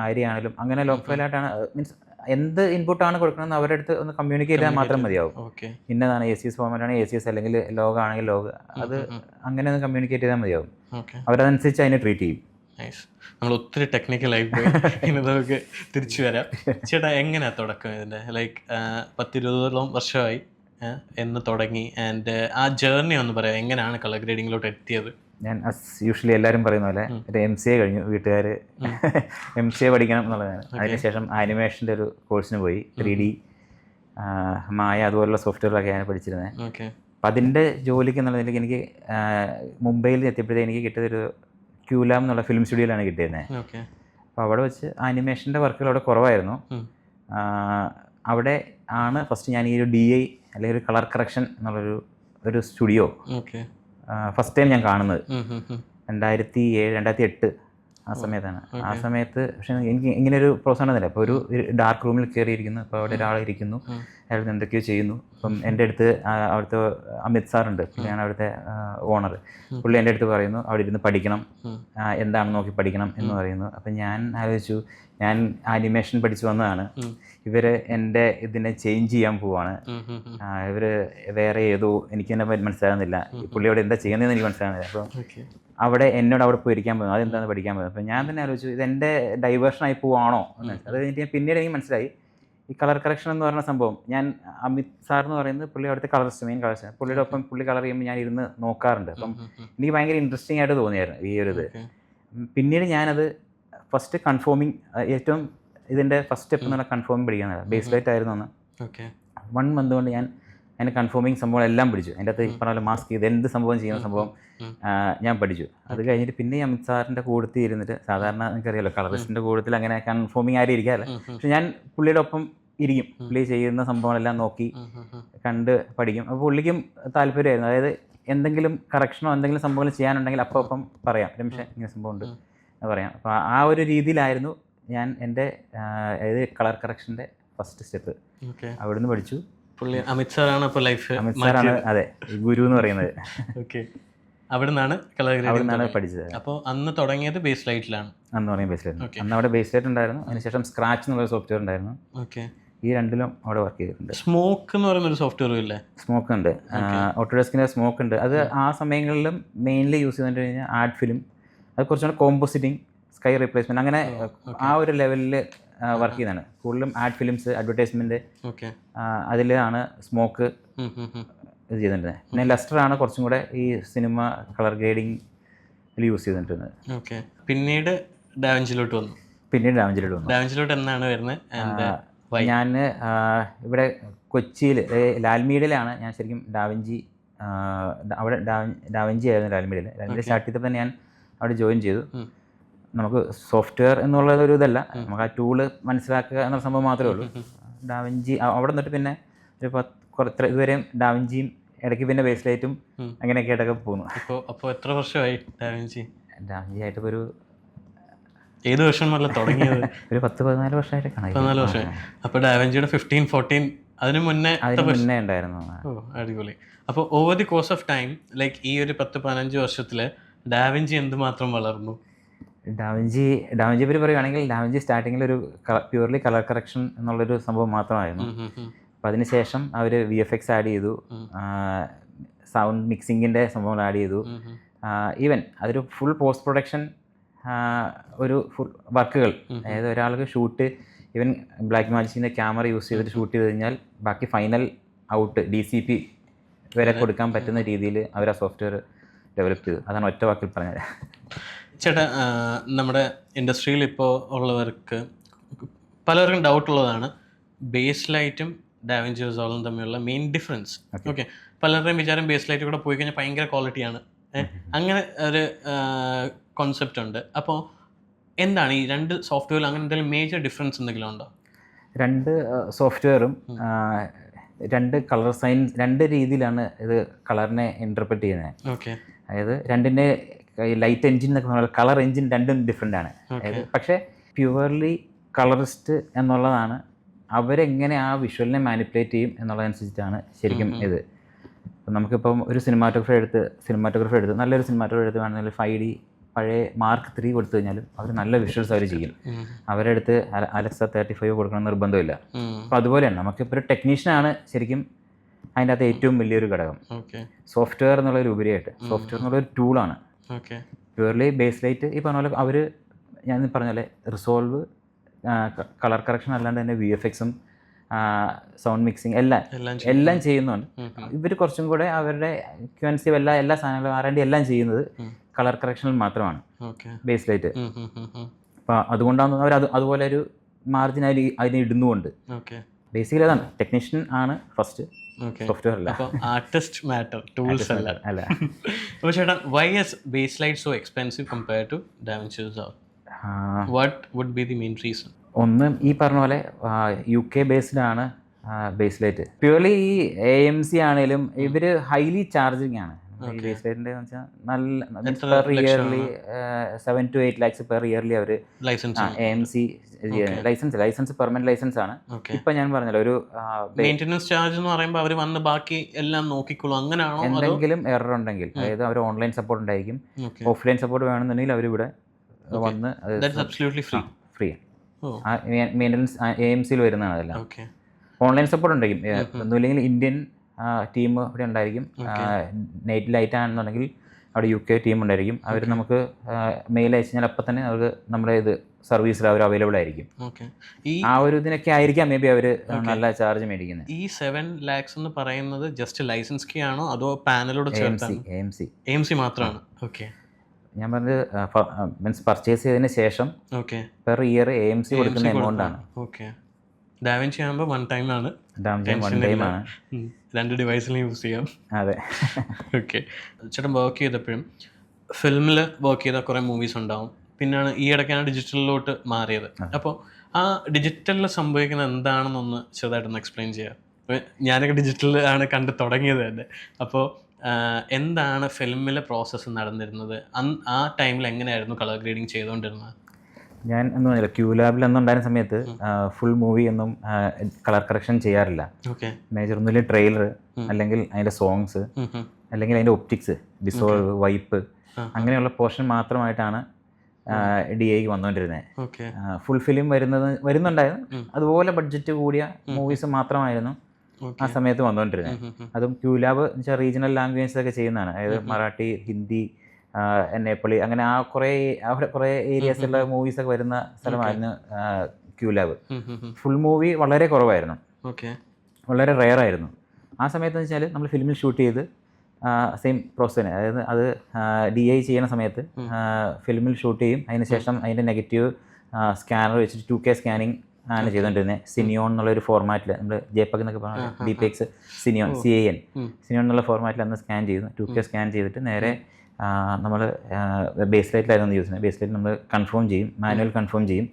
ആര്യ ആണെങ്കിലും അങ്ങനെ ലോഗ് ഫയലായിട്ടാണ്. മീൻസ് എന്ത് ഇൻപുട്ടാണ് കൊടുക്കണമെന്ന് അവരുടെ അടുത്ത് ഒന്ന് കമ്മ്യൂണിക്കേറ്റ് ചെയ്യാൻ മാത്രം മതിയാവും. ഇന്നതാണ് ACS ഫോർമാറ്റാണ് ACS, അല്ലെങ്കിൽ ലോഗ് ആണെങ്കിൽ ലോഗ്, അത് അങ്ങനെ ഒന്ന് കമ്മ്യൂണിക്കേറ്റ് ചെയ്താൽ മതിയാവും. അവരതനുസരിച്ച് അതിനെ ട്രീറ്റ് ചെയ്യും. നമ്മൾ ഒത്തിരി ടെക്നിക്കലായി പോയി, ഇനി നമുക്ക് തിരിച്ചു വരാം. ചേട്ടാ, എങ്ങനെയാണ് തുടക്കം ഇതിൻ്റെ? ലൈക്ക് 10-20 വർഷമായി എന്ന് തുടങ്ങി, ആൻഡ് ആ ജേർണി ഒന്ന് പറയാം, എങ്ങനെയാണ് കളർ ഗ്രേഡിങ്ങിലോട്ട് എത്തിയത്? ഞാൻ യൂഷ്വലി എല്ലാവരും പറയുന്ന പോലെ ഒരു MCA കഴിഞ്ഞു. വീട്ടുകാർ MCA പഠിക്കണം എന്നുള്ളതാണ്. അതിനുശേഷം ആനിമേഷൻ്റെ ഒരു കോഴ്സിന് പോയി, 3D മായ അതുപോലുള്ള സോഫ്റ്റ്വെയറിലൊക്കെയാണ് പഠിച്ചിരുന്നത്. അപ്പം അതിൻ്റെ ജോലിക്ക് എന്നുള്ളതിലേക്ക് എനിക്ക് മുംബൈയിൽ എത്തിയപ്പോഴത്തേക്ക് എനിക്ക് കിട്ടിയതൊരു ക്യൂലാം എന്നുള്ള ഫിലിം സ്റ്റുഡിയോയിലാണ് കിട്ടിയിരുന്നത്. അപ്പോൾ അവിടെ വെച്ച് ആനിമേഷൻ്റെ വർക്കുകൾ അവിടെ കുറവായിരുന്നു. അവിടെ ആണ് ഫസ്റ്റ് ഞാൻ ഈ ഒരു DI അല്ലെങ്കിൽ ഒരു കളർ കറക്ഷൻ എന്നുള്ളൊരു സ്റ്റുഡിയോ ഫസ്റ്റ് ടൈം ഞാൻ കാണുന്നത്. 2007-2008 ആ സമയത്താണ്. ആ സമയത്ത് പക്ഷേ എനിക്ക് ഇങ്ങനെ ഒരു പ്രോത്സാഹനം തന്നില്ല. അപ്പോൾ ഒരു ഡാർക്ക് റൂമിൽ കയറിയിരിക്കുന്നു, അപ്പോൾ അവിടെ ഒരാൾ ഇരിക്കുന്നു, അയാൾ എന്തൊക്കെയോ ചെയ്യുന്നു. അപ്പം എൻ്റെ അടുത്ത് അവിടുത്തെ അമിത് സാറുണ്ട്, പുള്ളിയാണ് അവിടുത്തെ ഓണർ. പുള്ളി എൻ്റെ അടുത്ത് പറയുന്നു അവിടെ ഇരുന്ന് പഠിക്കണം, എന്താണെന്ന് നോക്കി പഠിക്കണം എന്ന് പറയുന്നു. അപ്പം ഞാൻ ആലോചിച്ചു, ഞാൻ ആനിമേഷൻ പഠിച്ചു വന്നതാണ്, ഇവർ എൻ്റെ ഇതിനെ ചേഞ്ച് ചെയ്യാൻ പോവാണ്, ഇവർ വേറെ ഏതോ എനിക്ക് തന്നെ മനസ്സിലാകുന്നില്ല, പുള്ളി അവിടെ എന്താ ചെയ്യുന്നതെന്ന് എനിക്ക് മനസ്സിലാകുന്നില്ല. അപ്പം അവിടെ എന്നോട് അവിടെ പോയി ഇരിക്കാൻ പോകുന്നു, അതെന്താണെന്ന് പഠിക്കാൻ പോകുന്നത്. അപ്പം ഞാൻ തന്നെ ആലോചിച്ചു ഇതെൻ്റെ ഡൈവേർഷനായി പോവാണോ എന്ന്. അത് കഴിഞ്ഞിട്ട് പിന്നീട് എനിക്ക് മനസ്സിലായി ഈ കളർ കറക്ഷൻ എന്ന് പറയുന്ന സംഭവം. ഞാൻ അമിത് സാർ എന്ന് പറയുന്നത് പുള്ളി അവിടുത്തെ കളറിസ്റ്റ്, മെയിൻ കളറിസ്റ്റ്. പുള്ളിയുടെ ഒപ്പം പുള്ളി കളർ ചെയ്യുമ്പോൾ ഞാൻ ഇരുന്ന് നോക്കാറുണ്ട്. അപ്പം എനിക്ക് ഭയങ്കര ഇൻട്രസ്റ്റിംഗ് ആയിട്ട് തോന്നിയായിരുന്നു ഈ ഒരു ഇത്. പിന്നീട് ഞാനത് ഫസ്റ്റ് കൺഫോമിങ്, ഏറ്റവും ഇതിൻ്റെ ഫസ്റ്റ് സ്റ്റെപ്പ് എന്ന് പറഞ്ഞാൽ കൺഫോമിങ് പഠിക്കുന്നത്. ബേസ് ലൈറ്റ് ആയിരുന്നു അന്ന്. 1 മന്ത് കൊണ്ട് ഞാൻ അതിൻ്റെ കൺഫോമിങ് സംഭവം എല്ലാം പഠിച്ചു. അതിൻ്റെ അകത്ത് ഈ പറഞ്ഞ മാസ്ക് ചെയ്ത് എന്ത് സംഭവം ചെയ്യുന്ന സംഭവം ഞാൻ പഠിച്ചു. അത് കഴിഞ്ഞിട്ട് പിന്നെ അമിത് സാറിൻ്റെ കൂടത്തിൽ ഇരുന്നിട്ട്, സാധാരണ നിങ്ങൾക്കറിയാലോ കളറിസ്റ്റിൻ്റെ കൂടത്തിൽ അങ്ങനെ കൺഫോമിങ് ആരും ഇരിക്കാറില്ല, പക്ഷെ ഞാൻ പുള്ളിയുടെ ഒപ്പം ഇരിക്കും. പുള്ളി ചെയ്യുന്ന സംഭവങ്ങളെല്ലാം നോക്കി കണ്ട് പഠിക്കും. അപ്പോൾ പുള്ളിക്കും താല്പര്യമായിരുന്നു. അതായത് എന്തെങ്കിലും കറക്ഷനോ എന്തെങ്കിലും സംഭവങ്ങൾ ചെയ്യാനുണ്ടെങ്കിൽ അപ്പം പറയാം, രമേശേ ഇങ്ങനെ സംഭവമുണ്ട് എന്ന് പറയാം. അപ്പോൾ ആ ഒരു രീതിയിലായിരുന്നു ഞാൻ എൻ്റെ അതായത് കളർ കറക്ഷൻ്റെ ഫസ്റ്റ് സ്റ്റെപ്പ് അവിടുന്ന് പഠിച്ചു. പുള്ളി അമിത് സാറാണ് അപ്പോൾ ലൈഫ് അമിത് സാറാണ് അതെ ഗുരു എന്ന് പറയുന്നത്. അവിടെ നിന്നാണ് അവിടുന്നാണ് പഠിച്ചത്. അപ്പോൾ അന്ന് തുടങ്ങിയത് ബേസ് ലൈറ്റിലാണ്. അന്ന് തുടങ്ങിയ ബേസ് ലൈറ്റ്. അന്ന് അവിടെ ബേസ് ലൈറ്റ് ഉണ്ടായിരുന്നു, അതിനുശേഷം സ്ക്രാച്ച് എന്നുള്ള സോഫ്റ്റ്വെയർ ഉണ്ടായിരുന്നു. ഈ രണ്ടിലും അവിടെ വർക്ക് ചെയ്തിട്ടുണ്ട്. സ്മോക്ക് എന്ന് പറയുന്ന ഒരു സോഫ്റ്റ്വെയർ ഇല്ലേ? സ്മോക്ക് ഉണ്ട്, ഓട്ടോഡെസ്കിൻ്റെ സ്മോക്ക് ഉണ്ട്. അത് ആ സമയങ്ങളിലും മെയിൻലി യൂസ് ചെയ്തിട്ട് കഴിഞ്ഞാൽ ആഡ് ഫിലിം, അത് കുറച്ചുകൂടെ കോമ്പോസിറ്റിംഗ്, സ്കൈ റീപ്ലേസ്മെൻറ്റ്, അങ്ങനെ ആ ഒരു ലെവലിൽ വർക്ക് ചെയ്യുന്നതാണ്. കൂടുതലും ആഡ് ഫിലിംസ്, അഡ്വർടൈസ്മെൻറ്റ്, അതിലാണ് സ്മോക്ക് ഇത് ചെയ്തിട്ടുണ്ട്. പിന്നെ ലസ്റ്ററാണ് കുറച്ചും കൂടെ ഈ സിനിമ കളർ ഗ്രേഡിങ് യൂസ് ചെയ്തിട്ടുണ്ട്. പിന്നീട് ഡാവിഞ്ചിലോട്ട് വന്നു. ഡാവിഞ്ചിലോട്ട് എന്നാണ് വരുന്നത്? ഞാൻ ഇവിടെ കൊച്ചിയിൽ ലാൽമീഡിയയിലാണ് ഞാൻ ശരിക്കും ഡാവിഞ്ചി, അവിടെ ഡാവിഞ്ചി ആയിരുന്നു ലാൽമീഡിയയിൽ. ലാൽമീഡിയ സ്റ്റാർട്ട് ചെയ്തപ്പോൾ തന്നെ ഞാൻ അവിടെ ജോയിൻ ചെയ്തു. നമുക്ക് സോഫ്റ്റ്വെയർ എന്നുള്ളതൊരു ഇതല്ല, നമുക്ക് ആ ടൂള് മനസ്സിലാക്കുക എന്നുള്ള സംഭവം മാത്രമേ ഉള്ളൂ. ഡാവിഞ്ചി അവിടെ നിന്നിട്ട് പിന്നെ ഒരു കുറച്ച് ഇതുവരെയും ഡാവിഞ്ചിയും ഇടയ്ക്ക് പിന്നെ ബേസ് ലൈറ്റും അങ്ങനെയൊക്കെ ആയിട്ടൊക്കെ പോകുന്നു. അപ്പോൾ എത്ര വർഷമായി ഡാവിഞ്ചി ആയിട്ടിപ്പോൾ ഒരു ഏത് വർഷം മുതൽ തുടങ്ങിയത്? ഒരു 10-14 വർഷമായിട്ട് കാണാം. 14 വർഷമായി. അപ്പോൾ ഡാവിഞ്ചിയുടെ 15-14 അതിന് മുന്നേ ഉണ്ടായിരുന്നു. അടിപൊളി. അപ്പോൾ over the course of time, like ഈ ഒരു 10-15 വർഷത്തിൽ ഡാവിഞ്ചി എന്തുമാത്രം വളർന്നു? ഡാവിഞ്ചിയെ പറ്റി പറയുകയാണെങ്കിൽ ഡാവിഞ്ചി സ്റ്റാർട്ടിങ്ങിൽ ഒരു പ്യൂർലി കളർ കറക്ഷൻ എന്നുള്ളൊരു സംഭവം മാത്രമായിരുന്നു. അപ്പോൾ അതിനുശേഷം അവർ VFX ആഡ് ചെയ്തു, സൗണ്ട് മിക്സിങ്ങിൻ്റെ സംഭവങ്ങൾ ആഡ് ചെയ്തു, ഈവൻ അതൊരു ഫുൾ പോസ്റ്റ് പ്രൊഡക്ഷൻ ഒരു ഫുൾ വർക്കുകൾ. അതായത് ഒരാൾക്ക് ഷൂട്ട് ഈവൻ ബ്ലാക്ക് മാജിക്കിൻ്റെ ക്യാമറ യൂസ് ചെയ്തിട്ട് ഷൂട്ട് ചെയ്ത് കഴിഞ്ഞാൽ ബാക്കി ഫൈനൽ ഔട്ട് DCP വരെ കൊടുക്കാൻ പറ്റുന്ന രീതിയിൽ അവർ ആ സോഫ്റ്റ്വെയർ ഡെവലപ്പ് ചെയ്തു. അതാണ് ഒറ്റ വാക്കിൽ പറഞ്ഞത്. ചേട്ടാ, നമ്മുടെ ഇൻഡസ്ട്രിയിൽ ഇപ്പോൾ ഉള്ളവർക്ക് പലർക്കും ഡൗട്ടുള്ളതാണ് ബേസ് ലൈറ്റും ഡാവിഞ്ചി റിസോൾവും തമ്മിലുള്ള മെയിൻ ഡിഫറൻസ്. ഓക്കെ, പലരുടെയും വിചാരം ബേസ് ലൈറ്റ് കൂടെ പോയി കഴിഞ്ഞാൽ ഭയങ്കര ക്വാളിറ്റിയാണ്, അങ്ങനെ ഒരു കോൺസെപ്റ്റ് ഉണ്ട്. അപ്പോൾ എന്താണ് ഈ രണ്ട് സോഫ്റ്റ്വെയറിൽ അങ്ങനെ എന്തെങ്കിലും മേജർ ഡിഫറൻസ് എന്തെങ്കിലും ഉണ്ടോ? രണ്ട് സോഫ്റ്റ്വെയറും രണ്ട് കളർ സയൻസ്, രണ്ട് രീതിയിലാണ് ഇത് കളറിനെ ഇൻ്റർപ്രറ്റ് ചെയ്യുന്നത്. ഓക്കെ, അതായത് രണ്ടിൻ്റെ ലൈറ്റ് എൻജിൻ എന്നൊക്കെ പറഞ്ഞാൽ കളർ എൻജിൻ രണ്ടും ഡിഫറെൻ്റ് ആണ്. അതായത് പക്ഷേ പ്യുവർലി കളറിസ്റ്റ് എന്നുള്ളതാണ്, അവരെങ്ങനെ ആ വിഷ്വലിനെ മാനിപ്പുലേറ്റ് ചെയ്യും എന്നുള്ളതനുസരിച്ചിട്ടാണ് ശരിക്കും ഇത്. അപ്പം നമുക്കിപ്പം ഒരു സിനിമാറ്റോഗ്രാഫർ എടുത്ത് നല്ലൊരു സിനിമാറ്റോഗ്രാഫർ എടുത്ത് വേണമെങ്കിൽ 5D പഴയ Mark 3 കൊടുത്തു കഴിഞ്ഞാലും അവർ നല്ല വിഷ്വൽസ് അവർ ചെയ്യും. അവരെടുത്ത് Alexa 35 കൊടുക്കണം നിർബന്ധമില്ല. അപ്പോൾ അതുപോലെയാണ് നമുക്കിപ്പോൾ ഒരു ടെക്നീഷ്യനാണ് ശരിക്കും അതിൻ്റെ അകത്ത് ഏറ്റവും വലിയൊരു ഘടകം. സോഫ്റ്റ്വെയർ എന്നുള്ളൊരു ഉപരിയായിട്ട് സോഫ്റ്റ്വെയർ എന്നുള്ളൊരു ടൂളാണ്. പ്യുവർലി ബേസ് ലൈറ്റ് ഈ പറഞ്ഞ പോലെ അവർ ഞാൻ പറഞ്ഞ പോലെ റിസോൾവ്, കളർ കറക്ഷൻ അല്ലാണ്ട് തന്നെ VFXും സൗണ്ട് മിക്സിങ് എല്ലാം ചെയ്യുന്നുണ്ട്. ഇവർ കുറച്ചും കൂടെ അവരുടെ QNC എല്ലാ സാധനങ്ങളും R&D എല്ലാം ചെയ്യുന്നത് കളർ കറക്ഷനിൽ മാത്രമാണ് ബേസ് ലൈറ്റ്. അപ്പോൾ അതുകൊണ്ടാണ് അവർ അതുപോലെ ഒരു മാർജിൻ അതിന് ഇടുന്നുമുണ്ട്. ബേസിക്കലി അതാണ്, ടെക്നീഷ്യൻ ആണ് ഫസ്റ്റ്, സോഫ്റ്റ്വെയർ അല്ല. ആർട്ടിസ്റ്റ് മാറ്റർ, ടൂൾസ് അല്ല. അപ്പോൾ ചേട്ടാ, why is Baselight so expensive compared to DaVinci Resolve? What would be the main reason? ഒന്ന് ഈ പറഞ്ഞ പോലെ UK ബേസ്ഡാണ് ബേസ്ലൈറ്റ്. പ്യൂർലി ഈ AMC ആണെങ്കിലും ഇവർ ഹൈലി ചാർജിങ് ആണ്. ഈ ബേസ്ലൈറ്റിൻ്റെ എന്ന് വെച്ചാൽ നല്ല per yearly 7 to 8 lakhs per yearly അവർ AMC ലൈസൻസ് പെർമനന്റ് ലൈസൻസ് ആണ്. ഇപ്പൊ ഞാൻ പറഞ്ഞല്ലോ ഒരു മെയിൻ്റെനൻസ് ചാർജ് എന്ന് പറയുമ്പോൾ അവർ വന്ന് ബാക്കി എല്ലാം നോക്കിക്കോളും, അങ്ങനെയാണോ? എന്തെങ്കിലും എറർ ഉണ്ടെങ്കിൽ, അതായത് അവർ ഓൺലൈൻ സപ്പോർട്ട് ഉണ്ടായിരിക്കും, ഓഫ്ലൈൻ സപ്പോർട്ട് വേണമെന്നുണ്ടെങ്കിൽ അവരിവിടെ വന്ന് ഫ്രീ മെയിൻ്റനൻസ് AMCയിൽ വരുന്നതാണ് അതെല്ലാം. ഓൺലൈൻ സപ്പോർട്ട് ഉണ്ടായിരിക്കും. ഒന്നുമില്ലെങ്കിൽ ഇന്ത്യൻ ടീം ഇവിടെ ഉണ്ടായിരിക്കും. നൈറ്റ് ലൈറ്റ് ആണെന്നുണ്ടെങ്കിൽ അവിടെ UK ടീം ഉണ്ടായിരിക്കും. അവർ നമുക്ക് മെയിൽ അയച്ചു കഴിഞ്ഞാൽ അപ്പം തന്നെ അവർക്ക് നമ്മുടെ ഇത് സർവീസിൽ അവർ അവൈലബിൾ ആയിരിക്കും. ആ ഒരു ഇതിനൊക്കെ ആയിരിക്കാം മേ ബി അവർ നല്ല ചാർജ് മേടിക്കുന്നത്. ഈ 7 lakhs എന്ന് പറയുന്നത് ജസ്റ്റ് ലൈസൻസ് കീ ആണോ അതോ പാനലോട് ചേർത്താണ്? AMC മാത്രമാണ്. ഓക്കെ, ഞാൻ പറഞ്ഞത് മീൻസ് പർച്ചേസ് ചെയ്തതിന് ശേഷം പെർ ഇയർ AMC കൊടുക്കുന്ന എമൗണ്ട് ആണ്. ഓക്കെ, ഡാവിഞ്ചി ആകുമ്പോൾ വൺ ടൈം ആണ്, രണ്ട് ഡിവൈസിലും യൂസ് ചെയ്യാം. അതെ. ഓക്കെ, ചേട്ടൻ വർക്ക് ചെയ്തപ്പോഴും ഫിലിമിൽ വർക്ക് ചെയ്ത കുറേ മൂവീസ് ഉണ്ടാവും, പിന്നെയാണ് ഈ ഇടയ്ക്കാണ് ഡിജിറ്റലിലോട്ട് മാറിയത്. അപ്പോൾ ആ ഡിജിറ്റലിൽ സംഭവിക്കുന്നത് എന്താണെന്നൊന്ന് ചെറുതായിട്ടൊന്ന് എക്സ്പ്ലെയിൻ ചെയ്യാം. ഞാനൊക്കെ ഡിജിറ്റലിൽ ആണ് കണ്ട് തുടങ്ങിയത് തന്നെ. അപ്പോൾ എന്താണ് ഫിലിമിലെ പ്രോസസ്സ് നടന്നിരുന്നത്? ആ ടൈമിൽ എങ്ങനെയായിരുന്നു കളർ ഗ്രേഡിങ് ചെയ്തുകൊണ്ടിരുന്നത്? ഞാൻ എന്ന് പറഞ്ഞില്ല, QLab ഉണ്ടായിരുന്ന സമയത്ത് ഫുൾ മൂവി ഒന്നും കളർ കറക്ഷൻ ചെയ്യാറില്ല. മേജർ ഒന്നുമില്ല ട്രെയിലർ, അല്ലെങ്കിൽ അതിൻ്റെ സോങ്സ്, അല്ലെങ്കിൽ അതിൻ്റെ ഒപ്റ്റിക്സ്, ഡിസോൾവ്, വൈപ്പ്, അങ്ങനെയുള്ള പോർഷൻ മാത്രമായിട്ടാണ് DAക്ക് വന്നുകൊണ്ടിരുന്നത്. ഫുൾ ഫിലിം വരുന്നുണ്ടായിരുന്നു. അതുപോലെ ബഡ്ജറ്റ് കൂടിയ മൂവീസ് മാത്രമായിരുന്നു ആ സമയത്ത് വന്നുകൊണ്ടിരുന്നത്. അതും QLab എന്ന് വെച്ചാൽ റീജിയണൽ ലാംഗ്വേജസ് ഒക്കെ ചെയ്യുന്നതാണ്. അതായത് മറാഠി, ഹിന്ദി, നേപ്പാളി, അങ്ങനെ അവിടെ കുറേ ഏരിയാസിലുള്ള മൂവീസൊക്കെ വരുന്ന സ്ഥലമായിരുന്നു QLab. ഫുൾ മൂവി വളരെ കുറവായിരുന്നു, വളരെ റെയർ ആയിരുന്നു. ആ സമയത്ത് എന്ന് വെച്ചാൽ നമ്മൾ ഫിലിമിൽ ഷൂട്ട് ചെയ്ത് സെയിം പ്രോസസ് തന്നെ, അതായത് അത് DI ചെയ്യുന്ന സമയത്ത് ഫിലിമിൽ ഷൂട്ട് ചെയ്യും. അതിന് ശേഷം അതിൻ്റെ നെഗറ്റീവ് സ്കാനർ വെച്ചിട്ട് 2K സ്കാനിങ് ആണ് ചെയ്തുകൊണ്ടിരുന്നത്. സിനിയോൺ എന്നുള്ളൊരു ഫോർമാറ്റിൽ, നമ്മൾ JPEG എന്നൊക്കെ പറഞ്ഞാൽ DPX, സിനിയോൺ സിനിയോൺ എന്നുള്ള ഫോർമാറ്റിൽ അന്ന് സ്കാൻ ചെയ്തു. 2K സ്കാൻ ചെയ്തിട്ട് നേരെ നമ്മൾ ബേസ് ലൈറ്റിലായിരുന്നു യൂസ് ചെയ്യുന്നത്. ബേസ് ലൈറ്റ് നമ്മൾ കൺഫേം ചെയ്യും, മാനുവൽ കൺഫേം ചെയ്യും,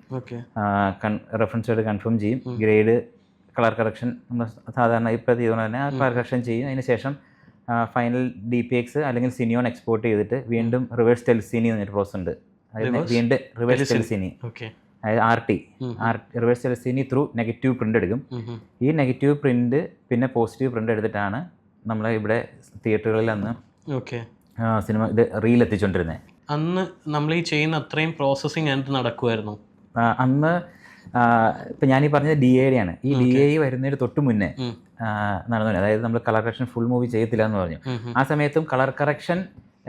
റെഫറൻസ് ആയിട്ട് കൺഫേം ചെയ്യും, ഗ്രേഡ്, കളർ കറക്ഷൻ നമ്മൾ സാധാരണ ഇപ്പോൾ ചെയ്തുകൊണ്ട് തന്നെ കളർ കറക്ഷൻ ചെയ്യും. അതിന് ശേഷം ഫൈനൽ DPX അല്ലെങ്കിൽ സിനിയോൺ എക്സ്പോർട്ട് ചെയ്തിട്ട് വീണ്ടും റിവേഴ്സ് ടെൽസീനി എന്നൊരു പ്രോസസ് ഉണ്ട്. അതായത് വീണ്ടും റിവേഴ്സ് ടെൽസീനി, അതായത് RT reverse telecine through negative print എടുക്കും. ഈ നെഗറ്റീവ് പ്രിൻ്റ് പിന്നെ പോസിറ്റീവ് പ്രിൻ്റ് എടുത്തിട്ടാണ് നമ്മൾ ഇവിടെ തിയേറ്ററുകളിൽ അന്ന് സിനിമ ഇത് റീൽ എത്തിച്ചുകൊണ്ടിരുന്നത്. അന്ന് നമ്മൾ ഈ ചെയ്യുന്ന അത്രയും പ്രോസസ്സിങ് ആയിട്ട് നടക്കുമായിരുന്നു അന്ന്. ഇപ്പം ഞാനീ പറഞ്ഞത് DAയുടെ ആണ്. ഈ DA വരുന്നതിന് തൊട്ട് മുന്നേ നടന്നു. അതായത് നമ്മൾ കളർ കറക്ഷൻ ഫുൾ മൂവി ചെയ്യത്തില്ല എന്ന് പറഞ്ഞു. ആ സമയത്തും കളർ കറക്ഷൻ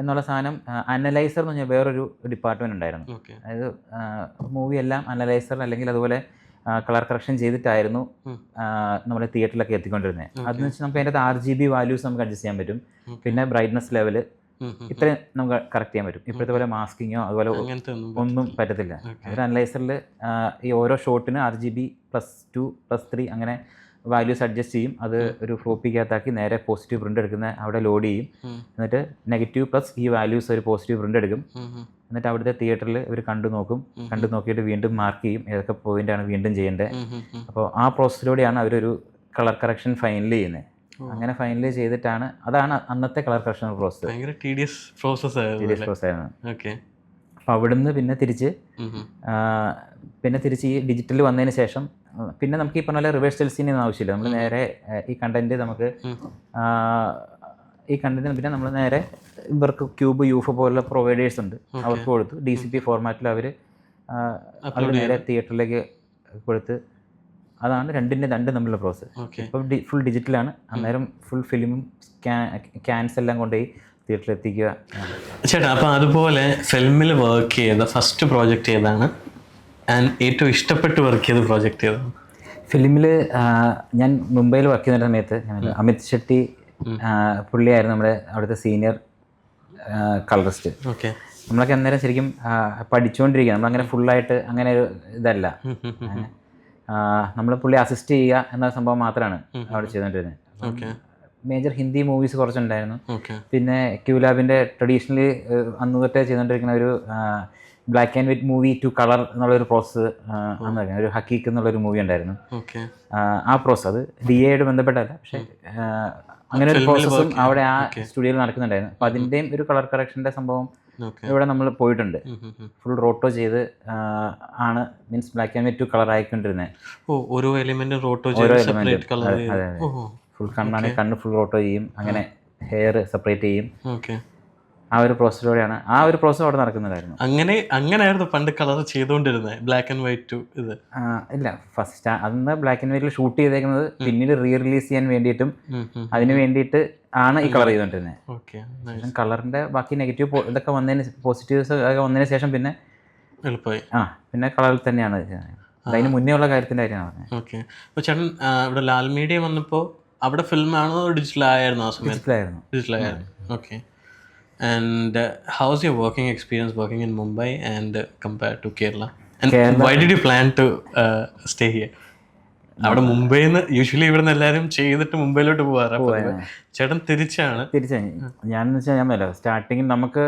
എന്നുള്ള സാധനം അനലൈസർ എന്ന് പറഞ്ഞാൽ വേറൊരു ഡിപ്പാർട്ട്മെൻറ്റ് ഉണ്ടായിരുന്നു. അതായത് മൂവി എല്ലാം അനലൈസർ അല്ലെങ്കിൽ അതുപോലെ കളർ കറക്ഷൻ ചെയ്തിട്ടായിരുന്നു നമ്മുടെ തിയേറ്ററിലൊക്കെ എത്തിക്കൊണ്ടിരുന്നത്. അതെന്ന് വെച്ചാൽ നമുക്ക് അതിൻ്റെ RGB വാല്യൂസ് നമുക്ക് അഡ്ജസ്റ്റ് ചെയ്യാൻ പറ്റും. പിന്നെ ബ്രൈറ്റ്നസ് ലെവല് ഇത്രയും നമുക്ക് കറക്റ്റ് ചെയ്യാൻ പറ്റും. ഇപ്പോഴത്തെ പോലെ മാസ്കിങ്ങോ അതുപോലെ ഒന്നും പറ്റത്തില്ല. ഒരു അനലൈസറിൽ ഈ ഓരോ ഷോട്ടിന് RGB +2 +3 അങ്ങനെ വാല്യൂസ് അഡ്ജസ്റ്റ് ചെയ്യും. അത് ഒരു ഫ്ലോപ്പിക്കകത്താക്കി നേരെ പോസിറ്റീവ് പ്രിൻ്റ് എടുക്കുന്ന അവിടെ ലോഡ് ചെയ്യും. എന്നിട്ട് നെഗറ്റീവ് പ്ലസ് ഈ വാല്യൂസ് ഒരു പോസിറ്റീവ് പ്രിൻ്റ് എടുക്കും. എന്നിട്ട് അവിടുത്തെ തിയേറ്ററിൽ ഇവർ കണ്ടു നോക്കിയിട്ട് വീണ്ടും മാർക്ക് ചെയ്യും ഏതൊക്കെ പോയിൻ്റാണ് വീണ്ടും ചെയ്യേണ്ടത്. അപ്പോൾ ആ പ്രോസസ്സിലൂടെയാണ് അവരൊരു കളർ കറക്ഷൻ ഫൈനൽ ചെയ്യുന്നത്. അങ്ങനെ ഫൈനൽ ചെയ്തിട്ടാണ്, അതാണ് അന്നത്തെ colour correction process. Tedious process ആയിരുന്നു. അപ്പോൾ അവിടുന്ന് പിന്നെ തിരിച്ച് ഈ ഡിജിറ്റൽ വന്നതിന് ശേഷം പിന്നെ നമുക്ക് ഈ പറഞ്ഞ പോലെ റിവേഴ്സ് ടെൽസീനി ആവശ്യമില്ല. നമ്മൾ നേരെ ഈ കണ്ടന്റ് പിന്നെ നമ്മൾ നേരെ ഇവർക്ക് ക്യൂബ്, യൂഫ് പോലുള്ള പ്രൊവൈഡേഴ്സ് ഉണ്ട്, അവർക്ക് കൊടുത്തു. DCP ഫോർമാറ്റിൽ അവർ നേരെ തിയേറ്ററിലേക്ക് കൊടുത്ത്, അതാണ് രണ്ടും തമ്മിലുള്ള പ്രോസസ്സ്. ഇപ്പം ഫുൾ ഡിജിറ്റലാണ്. അന്നേരം ഫുൾ ഫിലിമും ക്യാൻസ് എല്ലാം കൊണ്ടുപോയി തിയേറ്ററിൽ എത്തിക്കുക. ചേട്ടാ, അപ്പോൾ അതുപോലെ ഫിലിമിൽ വർക്ക് ചെയ്ത ഫസ്റ്റ് പ്രോജക്റ്റ് ഏതാണ്? ആൻഡ് ഏറ്റവും ഇഷ്ടപ്പെട്ട് വർക്ക് ചെയ്ത പ്രോജക്റ്റ് ഏതാണ്? ഫിലിമിൽ ഞാൻ മുംബൈയിൽ വർക്ക് ചെയ്യുന്ന സമയത്ത് അമിത് ഷെട്ടി പുള്ളിയായിരുന്നു നമ്മുടെ അവിടുത്തെ സീനിയർ കളറിസ്റ്റ്. നമ്മളൊക്കെ അന്നേരം ശരിക്കും പഠിച്ചുകൊണ്ടിരിക്കുക. നമ്മളങ്ങനെ ഫുള്ളായിട്ട് അങ്ങനെ ഒരു ഇതല്ല, നമ്മൾ പുള്ളി അസിസ്റ്റ് ചെയ്യുക എന്ന സംഭവം മാത്രമാണ് അവിടെ ചെയ്തുകൊണ്ടിരുന്നത്. മേജർ ഹിന്ദി മൂവീസ് കുറച്ചുണ്ടായിരുന്നു. പിന്നെ QLabന്റെ ട്രഡീഷണലി അന്ന് തൊട്ടേ ചെയ്തുകൊണ്ടിരിക്കുന്ന ഒരു black and white movie to colour എന്നുള്ളൊരു പ്രോസസ്സ് ഒരു ഹക്കീക്ക് എന്നുള്ളൊരു മൂവി ഉണ്ടായിരുന്നു. ആ പ്രോസസ്സ് അത് DA ആയിട്ട് ബന്ധപ്പെട്ടല്ല, പക്ഷേ അങ്ങനെ ഒരു പ്രോസസ്സും അവിടെ ആ സ്റ്റുഡിയോയിൽ നടക്കുന്നുണ്ടായിരുന്നു. അപ്പോൾ അതിൻ്റെയും ഒരു കളർ കറക്ഷൻ്റെ സംഭവം ഇവിടെ നമ്മൾ പോയിട്ടുണ്ട്. ഫുൾ റോട്ടോ ചെയ്ത് ആണ് means black and white to colour ആയിക്കൊണ്ടിരുന്നത്. ഓരോ എലിമെന്റും ഫുൾ കണ്ണാണെങ്കിൽ കണ്ണ് ഫുൾ റോട്ടോ ചെയ്യും, അങ്ങനെ ഹെയർ സെപ്പറേറ്റ് ചെയ്യും. ആ ഒരു പ്രോസസ്സിലൂടെയാണ് ആ ഒരു പ്രോസസ്സ് അവിടെ നടക്കുന്നുണ്ടായിരുന്നു. അങ്ങനെയായിരുന്നു പണ്ട് കളർ ചെയ്തുകൊണ്ടിരുന്നത്, ബ്ലാക്ക് ആൻഡ് വൈറ്റ് ടു ഇത് ഇല്ല. ഫസ്റ്റ് അന്ന് ബ്ലാക്ക് ആൻഡ് വൈറ്റിൽ ഷൂട്ട് ചെയ്തേക്കുന്നത് പിന്നീട് റിലീസ് ചെയ്യാൻ വേണ്ടിയിട്ടും അതിന് വേണ്ടിയിട്ട് ആണ് ഈ കളർ ചെയ്തുകൊണ്ടിരുന്നത്. കളറിന്റെ ബാക്കി നെഗറ്റീവ് ഇതൊക്കെ വന്നതിന് പോസിറ്റീവ്സ് ഒക്കെ വന്നതിന് ശേഷം പിന്നെ എളുപ്പമായി പിന്നെ കളറിൽ തന്നെയാണ് അതിന് മുന്നേ ഉള്ള കാര്യത്തിന്റെ കാര്യമാണ്. ഓക്കെ. അപ്പോൾ ചേട്ടൻ ഇവിടെ ലാൽ മീഡിയ വന്നപ്പോൾ അവിടെ ഫിലിമാണോ ഡിജിറ്റൽ ആയിരുന്നു? ആ സമയത്ത് ഡിജിറ്റലായിരുന്നു. Okay. And how's your working experience working in Mumbai and compared to Kerala? And why did you plan to stay here? അവിടെ മുംബൈയിൽ നിന്ന് യൂഷ്വലി ഇവിടെ നിന്ന് എല്ലാവരും ചെയ്തിട്ട് മുംബൈയിലോട്ട് പോകാറ്. ചേട്ടൻ തിരിച്ചാണ്. ഞാനെന്ന് വെച്ചാൽ ഞാൻ പറയാം, സ്റ്റാർട്ടിങ്ങിൽ നമുക്ക്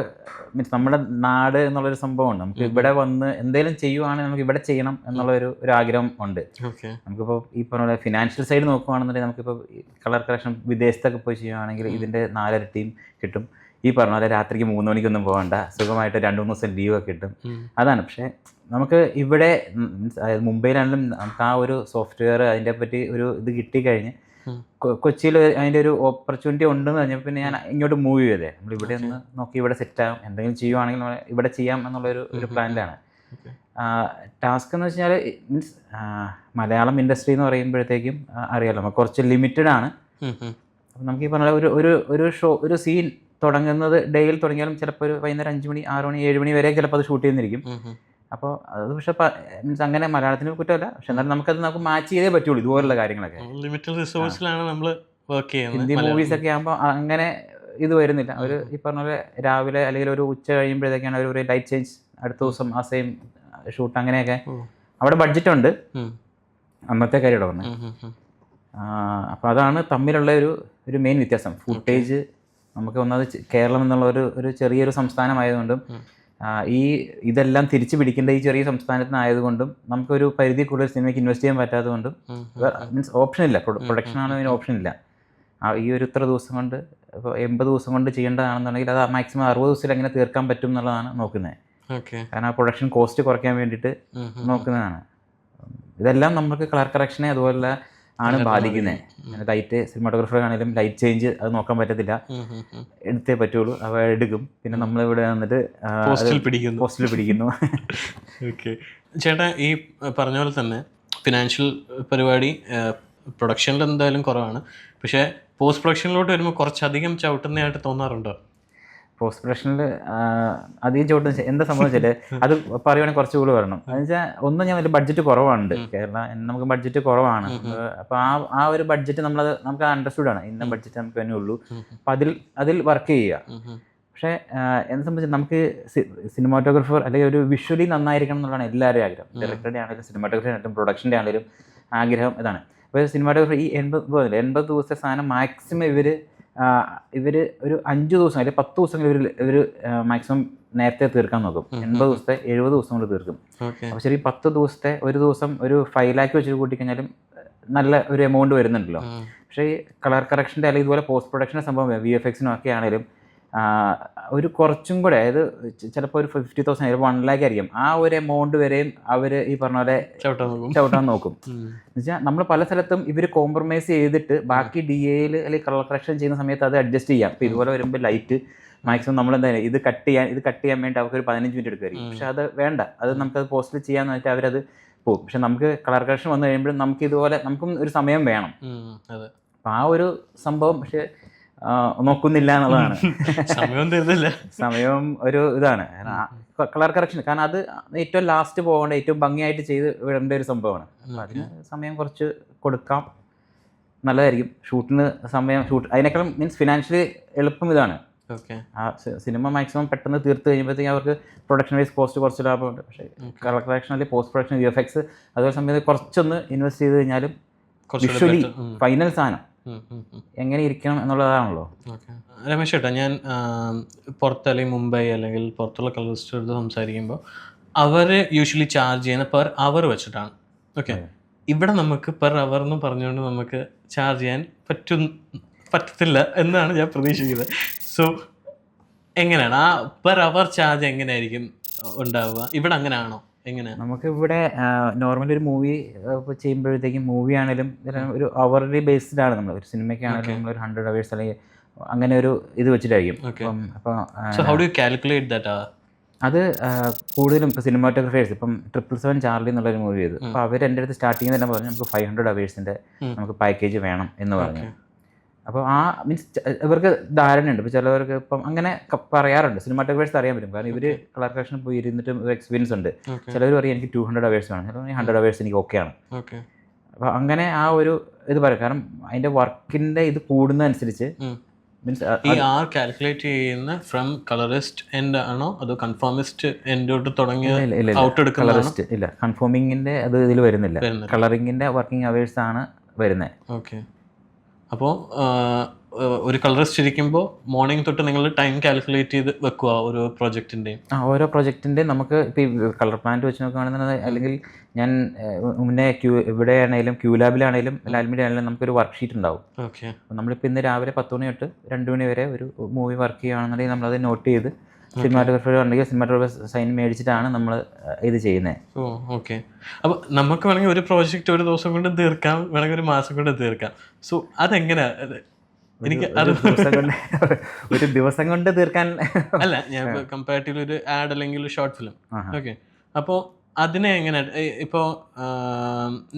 മീൻസ് നമ്മുടെ നാട് എന്നുള്ളൊരു സംഭവമുണ്ട്. നമുക്ക് ഇവിടെ വന്ന് എന്തെങ്കിലും ചെയ്യുവാണെങ്കിൽ നമുക്ക് ഇവിടെ ചെയ്യണം എന്നുള്ളൊരു ആഗ്രഹം ഉണ്ട്. നമുക്കിപ്പോൾ ഈ പറഞ്ഞ ഫിനാൻഷ്യൽ സൈഡ് നോക്കുകയാണെന്നുണ്ടെങ്കിൽ നമുക്കിപ്പോൾ കളർ കളക്ഷൻ വിദേശത്തൊക്കെ പോയി ചെയ്യുകയാണെങ്കിൽ ഇതിൻ്റെ 4 ഇരട്ടിയും കിട്ടും. ഈ പറഞ്ഞ പോലെ രാത്രിക്ക് 3 മണിക്കൊന്നും പോകണ്ട, സുഖമായിട്ട് 2-3 ദിവസം ലീവൊക്കെ കിട്ടും. അതാണ്. പക്ഷേ നമുക്ക് ഇവിടെ മുംബൈയിലാണെങ്കിലും നമുക്ക് ആ ഒരു സോഫ്റ്റ്വെയർ അതിൻ്റെ പറ്റി ഒരു ഇത് കിട്ടിക്കഴിഞ്ഞ് കൊച്ചിയിൽ അതിൻ്റെ ഒരു ഓപ്പർച്യൂണിറ്റി ഉണ്ടെന്ന് പറഞ്ഞപ്പോൾ പിന്നെ ഞാൻ ഇങ്ങോട്ട് മൂവ് ചെയ്തേ. നമ്മൾ ഇവിടെ ഒന്ന് നോക്കി ഇവിടെ സെറ്റാകും, എന്തെങ്കിലും ചെയ്യുവാണെങ്കിൽ നമ്മൾ ഇവിടെ ചെയ്യാം എന്നുള്ളൊരു പ്ലാനിലാണ്. ടാസ്ക് എന്ന് വെച്ചാൽ മീൻസ് മലയാളം ഇൻഡസ്ട്രി എന്ന് പറയുമ്പോഴത്തേക്കും അറിയാമല്ലോ നമുക്ക് കുറച്ച് ലിമിറ്റഡ് ആണ്. അപ്പം നമുക്ക് ഈ പറഞ്ഞ ഒരു സീൻ തുടങ്ങുന്നത് ഡേയിൽ തുടങ്ങിയാലും ചിലപ്പോൾ ഒരു വൈകുന്നേരം 5 മണി 6 മണി 7 മണി വരെ ചിലപ്പോൾ അത് ഷൂട്ട് ചെയ്യുന്നിരിക്കും. അപ്പോൾ അത് പക്ഷേ മീൻസ് അങ്ങനെ മലയാളത്തിന് കുറ്റമല്ല, പക്ഷെ എന്നാലും നമുക്ക് മാച്ച് ചെയ്തേ പറ്റുള്ളൂ ഇതുപോലുള്ള കാര്യങ്ങളൊക്കെ. ലിമിറ്റഡ് റിസോഴ്സിലാണ് നമ്മൾ വർക്ക് ചെയ്യുന്നത്. ഹിന്ദി മൂവീസൊക്കെ ആകുമ്പോൾ അങ്ങനെ ഇത് വരുന്നില്ല. ഒരു ഈ പറഞ്ഞ പോലെ രാവിലെ അല്ലെങ്കിൽ ഒരു ഉച്ച കഴിയുമ്പോഴത്തേക്കാണ് ഒരു ലൈറ്റ് ചേഞ്ച്, അടുത്ത ദിവസം ആ സെയിം ഷൂട്ട്, അങ്ങനെയൊക്കെ അവിടെ ബഡ്ജറ്റ് ഉണ്ട്. അന്നത്തെ കാര്യം ഇവിടെ പറഞ്ഞത്. അപ്പോൾ അതാണ് തമ്മിലുള്ള ഒരു മെയിൻ വ്യത്യാസം. ഫുട്ടേജ് നമുക്ക് ഒന്നാമത് കേരളം എന്നുള്ള ഒരു ചെറിയൊരു സംസ്ഥാനമായതുകൊണ്ടും ഇതെല്ലാം തിരിച്ചു പിടിക്കേണ്ട ഈ ചെറിയ സംസ്ഥാനത്തിനായതുകൊണ്ടും നമുക്കൊരു പരിധി കൂടുതൽ സിനിമയ്ക്ക് ഇൻവെസ്റ്റ് ചെയ്യാൻ പറ്റാത്തതുകൊണ്ടും മീൻസ് ഓപ്ഷനില്ല, പ്രൊഡക്ഷനാണ് അതിന് ഓപ്ഷനില്ല. ഈ ഒരു ഇത്ര ദിവസം കൊണ്ട് ഇപ്പോൾ 80 ദിവസം കൊണ്ട് ചെയ്യേണ്ടതാണെന്നുണ്ടെങ്കിൽ അത് മാക്സിമം 60 ദിവസത്തിൽ എങ്ങനെ തീർക്കാൻ പറ്റും എന്നുള്ളതാണ് നോക്കുന്നത്. കാരണം ആ പ്രൊഡക്ഷൻ കോസ്റ്റ് കുറയ്ക്കാൻ വേണ്ടിയിട്ട് നോക്കുന്നതാണ്. ഇതെല്ലാം നമുക്ക് കളർ കറക്ഷനെ അതുപോലെ ആണ് ബാധിക്കുന്നത്. ലൈറ്റ് സിനിമാറ്റോഗ്രാഫർ ആണെങ്കിലും ലൈറ്റ് ചേഞ്ച് അത് നോക്കാൻ പറ്റത്തില്ല, എടുത്തേ പറ്റുള്ളൂ. അവ എടുക്കും. പിന്നെ നമ്മളിവിടെ വന്നിട്ട് പോസ്റ്റിൽ പിടിക്കുന്നു. ഓക്കെ. ചേട്ടാ, ഈ പറഞ്ഞ പോലെ തന്നെ ഫിനാൻഷ്യൽ പരിപാടി പ്രൊഡക്ഷനിൽ എന്തായാലും കുറവാണ്, പക്ഷേ പോസ്റ്റ് പ്രൊഡക്ഷനിലോട്ട് വരുമ്പോൾ കുറച്ചധികം ചവിട്ടുന്നതായിട്ട് തോന്നാറുണ്ടോ? പോസ്റ്റ് പ്രൊഡക്ഷനിൽ അധികം ചോട്ട് എന്താ സംഭവിച്ചാൽ അത് പറയുവാണെങ്കിൽ കുറച്ചുകൂടി വരണം. എന്ന് വെച്ചാൽ ഒന്ന് ഞാൻ ബഡ്ജറ്റ് കുറവാണ് കേരള, നമുക്ക് ബഡ്ജറ്റ് കുറവാണ്. അപ്പോൾ ആ ഒരു ബഡ്ജറ്റ് നമുക്ക് അണ്ടർസ്റ്റുഡ് ആണ്, ഇന്ന ബഡ്ജറ്റ് നമുക്ക് തന്നെ ഉള്ളൂ. അപ്പം അതിൽ വർക്ക് ചെയ്യുക. പക്ഷേ എന്നെ സംബന്ധിച്ച് നമുക്ക് സിനിമാറ്റോഗ്രാഫർ അല്ലെങ്കിൽ ഒരു വിഷ്വലി നന്നായിരിക്കണം എന്നുള്ളതാണ് എല്ലാവരുടെയും ആഗ്രഹം. ഡയറക്ടറുടെ ആണെങ്കിലും സിനിമാറ്റോഗ്രാഫി ആണെങ്കിലും പ്രൊഡക്ഷൻ്റെ ആണെങ്കിലും ആഗ്രഹം ഇതാണ്. അപ്പോൾ സിനിമാറ്റോഗ്രാഫർ ഈ 80 ദിവസത്തെ സാധനം മാക്സിമം ഇവർ ഒരു 5 ദിവസം അല്ലെങ്കിൽ 10 ദിവസങ്ങളിൽ ഇവർ മാക്സിമം നേരത്തെ തീർക്കാൻ നോക്കും. 80 ദിവസത്തെ 70 ദിവസം കൊണ്ട് തീർക്കും. അപ്പോൾ ശരി 10 ദിവസത്തെ ഒരു ദിവസം ഒരു 5 lakhs വെച്ചിട്ട് കൂട്ടിക്കഴിഞ്ഞാലും നല്ല ഒരു എമൗണ്ട് വരുന്നുണ്ടല്ലോ. പക്ഷേ ഈ കളർ കറക്ഷൻ്റെ അല്ലെങ്കിൽ ഇതുപോലെ പോസ്റ്റ് പ്രൊഡക്ഷൻ്റെ സംഭവം VFXനും ഒക്കെ ആണെങ്കിലും ഒരു കുറച്ചും കൂടെ, അതായത് ചിലപ്പോൾ ഒരു 50,000 ചിലപ്പോൾ 1 lakh ആയിരിക്കും. ആ ഒരു എമൗണ്ട് വരെയും അവർ ഈ പറഞ്ഞ പോലെ ചവിട്ടാൻ നോക്കും. എന്നുവെച്ചാൽ നമ്മൾ പല സ്ഥലത്തും ഇവർ കോംപ്രമൈസ് ചെയ്തിട്ട് ബാക്കി DAയിൽ അല്ലെങ്കിൽ കളർ കറക്ഷൻ ചെയ്യുന്ന സമയത്ത് അത് അഡ്ജസ്റ്റ് ചെയ്യാം. ഇപ്പോൾ ഇതുപോലെ വരുമ്പോൾ ലൈറ്റ് മാക്സിമം നമ്മൾ എന്തായാലും ഇത് കട്ട് ചെയ്യാൻ വേണ്ടി അവർക്ക് ഒരു 15 മിനിറ്റ് എടുക്കുമായിരിക്കും. പക്ഷെ അത് വേണ്ട, അത് നമുക്കത് പോസ്റ്റിൽ ചെയ്യാന്ന് വെച്ചാൽ അവരത് പോകും. പക്ഷെ നമുക്ക് കളർ കറക്ഷൻ വന്നു കഴിയുമ്പോഴും നമുക്ക് ഇതുപോലെ നമുക്കും ഒരു സമയം വേണം. അപ്പം ആ ഒരു സംഭവം പക്ഷെ നോക്കുന്നില്ല എന്നുള്ളതാണ്. സമയം ഒരു ഇതാണ് കളർ കറക്ഷൻ. കാരണം അത് ഏറ്റവും ലാസ്റ്റ് പോകേണ്ട, ഏറ്റവും ഭംഗിയായിട്ട് ചെയ്ത് വിടേണ്ട ഒരു സംഭവമാണ്. അപ്പം അതിന് സമയം കുറച്ച് കൊടുക്കാം, നല്ലതായിരിക്കും. ഷൂട്ടിന് അതിനേക്കാളും മീൻസ് ഫിനാൻഷ്യലി എളുപ്പം ഇതാണ്. ആ സിനിമ മാക്സിമം പെട്ടെന്ന് തീർത്ത് കഴിയുമ്പോഴത്തേക്കും അവർക്ക് പ്രൊഡക്ഷൻ വൈസ് കോസ്റ്റ് കുറച്ച് ലാഭമുണ്ട്. പക്ഷേ കളർ കറക്ഷൻ അല്ലെങ്കിൽ പോസ്റ്റ് പ്രൊഡക്ഷൻ VFX അതുപോലെ സമയത്ത് കുറച്ചൊന്ന് ഇൻവെസ്റ്റ് ചെയ്ത് കഴിഞ്ഞാലും വിഷ്വലി ഫൈനൽ സാധനം എങ്ങനെ ഇരിക്കണം എന്നുള്ളതാണല്ലോ. ഓക്കെ രമേശ് ചേട്ടാ, ഞാൻ പുറത്ത് അല്ലെങ്കിൽ മുംബൈ അല്ലെങ്കിൽ പുറത്തുള്ള കളറിസ്റ്റ് എടുത്ത് സംസാരിക്കുമ്പോൾ അവർ യൂഷ്വലി ചാർജ് ചെയ്യുന്ന പെർ അവർ വെച്ചിട്ടാണ്. ഓക്കെ, ഇവിടെ നമുക്ക് പെർ അവർ എന്ന് പറഞ്ഞുകൊണ്ട് നമുക്ക് ചാർജ് ചെയ്യാൻ പറ്റത്തില്ല എന്നാണ് ഞാൻ പ്രതീക്ഷിക്കുന്നത്. സോ എങ്ങനെയാണ് ആ പെർ അവർ ചാർജ് എങ്ങനെയായിരിക്കും ഉണ്ടാവുക? ഇവിടെ അങ്ങനെയാണോ? എങ്ങനെയാണ്? നമുക്ക് ഇവിടെ നോർമലി ഒരു മൂവി ചെയ്യുമ്പോഴത്തേക്കും മൂവി ആണെങ്കിലും ഒരു അവർലി ബേസ്ഡ് ആണ്. നമ്മൾ ഒരു സിനിമയ്ക്കാണെങ്കിലും നമ്മളൊരു 100 hours അല്ലെങ്കിൽ അങ്ങനെ ഒരു ഇത് വെച്ചിട്ടായിരിക്കും. അപ്പോൾ അത് കൂടുതലും ഇപ്പോൾ സിനിമാറ്റോഗ്രാഫേഴ്സ് ഇപ്പം 777 ചാർലി എന്നുള്ളൊരു മൂവി ചെയ്തു. അപ്പോൾ അവർ എൻ്റെ അടുത്ത് സ്റ്റാർട്ടിങ്ങിൽ തന്നെ പറഞ്ഞു നമുക്ക് 500 hours നമുക്ക് പാക്കേജ് വേണം എന്ന് പറഞ്ഞു. അപ്പോൾ ആ മീൻസ് ഇവർക്ക് ധാരണയുണ്ട്. ഇപ്പോൾ ചിലവർക്ക് ഇപ്പം അങ്ങനെ പറയാറുണ്ട്, സിനിമാറ്റോഗ്രാഫേഴ്സ് അറിയാൻ പറ്റും, കാരണം ഇവർ കളർ കറക്ഷൻ പോയി ഇരുന്നിട്ട് എക്സ്പീരിയൻസ് ഉണ്ട്. ചിലവർ പറയും എനിക്ക് 200 hours വേണം, ചിലവർ 100 hours എനിക്ക് ഓക്കെയാണ്. അപ്പോൾ അങ്ങനെ ആ ഒരു ഇത് പറയും, കാരണം അതിൻ്റെ വർക്കിൻ്റെ ഇത് കൂടുന്നതനുസരിച്ച് മീൻസ് ഈ ആർ കാൽക്കുലേറ്റ് ചെയ്യുന്ന ഫ്രം കളറിസ്റ്റ് എൻഡ് ആണോ അതോ കൺഫോമിസ്റ്റ് എൻഡോട്ട് തുടങ്ങിയ ഔട്ട് എടുക്കുന്ന കളറിസ്റ്റ് ഇല്ല, കൺഫോമിങ്ങിൻ്റെ അത് ഇതിൽ വരുന്നില്ല, കളറിങ്ങിൻ്റെ വർക്കിംഗ് അവേഴ്സ് ആണ് വരുന്നത്. ഓക്കെ, അപ്പോൾ ഒരു കളറിസ്റ്റ് ഇരിക്കുമ്പോൾ മോർണിംഗ് തൊട്ട് നിങ്ങൾ ടൈം കാൽക്കുലേറ്റ് ചെയ്ത് വെക്കുക ഓരോ പ്രൊജക്റ്റിൻ്റെയും? ഓരോ പ്രൊജക്റ്റിൻ്റെയും നമുക്ക് ഇപ്പോൾ ഈ കളർ പ്ലാന്റ് വെച്ച് നോക്കുകയാണെന്നുണ്ടെങ്കിൽ, അല്ലെങ്കിൽ ഞാൻ മുന്നേ ഇവിടെ ആണെങ്കിലും ക്യൂലാബിലാണെങ്കിലും ലാൽമിയുടെ ആണെങ്കിലും നമുക്കൊരു വർക്ക് ഷീറ്റ് ഉണ്ടാവും. ഓക്കെ, അപ്പോൾ നമ്മളിപ്പോൾ ഇന്ന് രാവിലെ 10 മണി തൊട്ട് 2 മണി വരെ ഒരു മൂവി വർക്ക് ചെയ്യുകയാണെന്നുണ്ടെങ്കിൽ നമ്മളത് നോട്ട് ചെയ്ത് സിനിമാറ്റോഗ്രാഫർ ഉണ്ടെങ്കിൽ സിനിമാറ്റോഗ്രാഫർ സൈൻ മേടിച്ചിട്ടാണ് നമ്മൾ ഇത് ചെയ്യുന്നത്. ഓ ഓക്കെ. അപ്പോൾ നമുക്ക് വേണമെങ്കിൽ ഒരു പ്രോജക്റ്റ് ഒരു ദിവസം കൊണ്ട് തീർക്കാം, വേണമെങ്കിൽ ഒരു മാസം കൊണ്ട് തീർക്കാം. സോ അതെങ്ങനെയാണ്? എനിക്ക് ഒരു ദിവസം കൊണ്ട് തീർക്കാൻ അല്ല, ഞാൻ കമ്പാരിറ്റീവ്ലി ഒരു ആഡ് അല്ലെങ്കിൽ ഒരു ഷോർട്ട് ഫിലിം. ഓക്കെ, അപ്പോൾ അതിനെ എങ്ങനെ ഇപ്പോൾ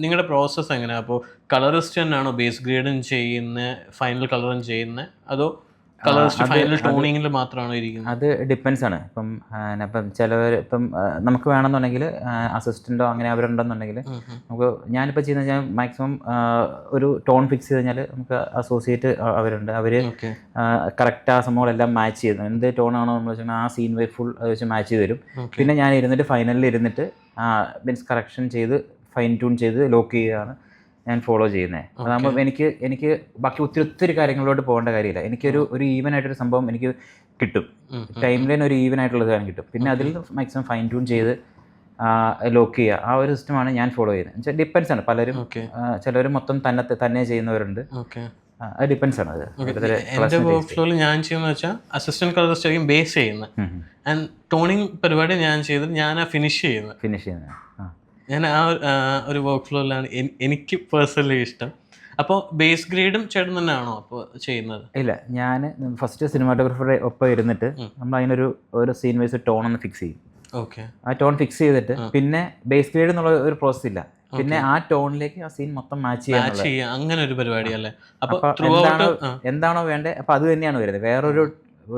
നിങ്ങളുടെ പ്രോസസ്സ് എങ്ങനെയാണ്? അപ്പോൾ കളറിസ്റ്റ് തന്നെയാണോ ബേസ് ഗ്രേഡും ചെയ്യുന്നത്, ഫൈനൽ കളറും ചെയ്യുന്നത്, അതോ കളറിസ്റ്റ് ഫൈനൽ ടോണിങ്ങിൽ മാത്രമാണോ ഇരിക്കുന്നത്? അത് ഡിപ്പെൻസ് ആണ്. ഇപ്പം ചിലവർ ഇപ്പം നമുക്ക് വേണമെന്നുണ്ടെങ്കിൽ അസിസ്റ്റൻറ്റോ അങ്ങനെ അവരുണ്ടെന്നുണ്ടെങ്കിൽ നമുക്ക് ഞാനിപ്പോൾ ചെയ്യുന്നത് ഞാൻ മാക്സിമം ഒരു ടോൺ ഫിക്സ് ചെയ്ത് കഴിഞ്ഞാൽ നമുക്ക് അസോസിയേറ്റ് അവരുണ്ട്, അവർ കറക്റ്റ് ആ സംഭവങ്ങളെല്ലാം മാച്ച് ചെയ്ത് എന്ത് ടോണാണോ നമ്മൾ വെച്ചാൽ ആ സീൻ വൈ ഫുൾ അത് വെച്ച് മാച്ച് ചെയ്ത് തരും. പിന്നെ ഞാൻ ഇരുന്നിട്ട് ഫൈനലിൽ ഇരുന്നിട്ട് മീൻസ് കറക്ഷൻ ചെയ്ത് ഫൈൻ ട്യൂൺ ചെയ്ത് ലോക്ക് ചെയ്യുകയാണ് ഞാൻ ഫോളോ ചെയ്യുന്നത്. അതാകുമ്പോൾ എനിക്ക് ബാക്കി ഒത്തിരി കാര്യങ്ങളിലോട്ട് പോകേണ്ട കാര്യമില്ല. എനിക്കൊരു ഈവൻ ആയിട്ടൊരു സംഭവം എനിക്ക് കിട്ടും, ടൈം ലൈൻ ഒരു ഈവൻ ആയിട്ടുള്ളത് കാര്യം കിട്ടും. പിന്നെ അതിൽ മാക്സിമം ഫൈൻ ട്യൂൺ ചെയ്ത് ലോക്ക് ചെയ്യുക, ആ ഒരു സിസ്റ്റമാണ് ഞാൻ ഫോളോ ചെയ്യുന്നത്. എന്നുവെച്ചാൽ ഡിപ്പെൻസ് ആണ്, പലരും ചിലർ മൊത്തം തന്നെ ചെയ്യുന്നവരുണ്ട്, അത് ഡിപ്പെൻസ് ആണ്. എൻ്റെ വർക്ക് ഫ്ലോയിൽ ഞാൻ ചെയ്യുന്നത് വെച്ചാൽ അസിസ്റ്റന്റ് കളറിസ്റ്റ് ആയിരിക്കും ബേസ് ചെയ്യുന്നത്, ആൻഡ് ടോണിങ് പരിപാടി ഞാൻ ചെയ്തിട്ട് ഞാൻ ഫിനിഷ് ചെയ്യുന്നത്. ഞാൻ ആ ഒരു വർക്ക് ഫ്ലോയിലാണ് എനിക്ക് പേഴ്സണലി ഇഷ്ടം. അപ്പോൾ ബേസ് ഗ്രേഡും ചേട്ടൻ തന്നെയാണോ അപ്പോൾ ചെയ്യുന്നത്? ഇല്ല, ഞാൻ ഫസ്റ്റ് സിനിമാറ്റോഗ്രാഫറുടെ ഒപ്പം ഇരുന്നിട്ട് നമ്മൾ അതിനൊരു സീൻ വൈസ് ടോൺ ഒന്ന് ഫിക്സ് ചെയ്യും. ഓക്കെ, ആ ടോൺ ഫിക്സ് ചെയ്തിട്ട് പിന്നെ ബേസ് ഗ്രേഡ് എന്നുള്ള ഒരു പ്രോസസ് ഇല്ല, പിന്നെ ആ ടോണിലേക്ക് ആ സീൻ മൊത്തം മാച്ച് ചെയ്യാം, അങ്ങനെ ഒരു പരിപാടി അല്ലേ? അപ്പോൾ എന്താണോ വേണ്ടത് അപ്പോൾ അത് തന്നെയാണ് വരുന്നത്.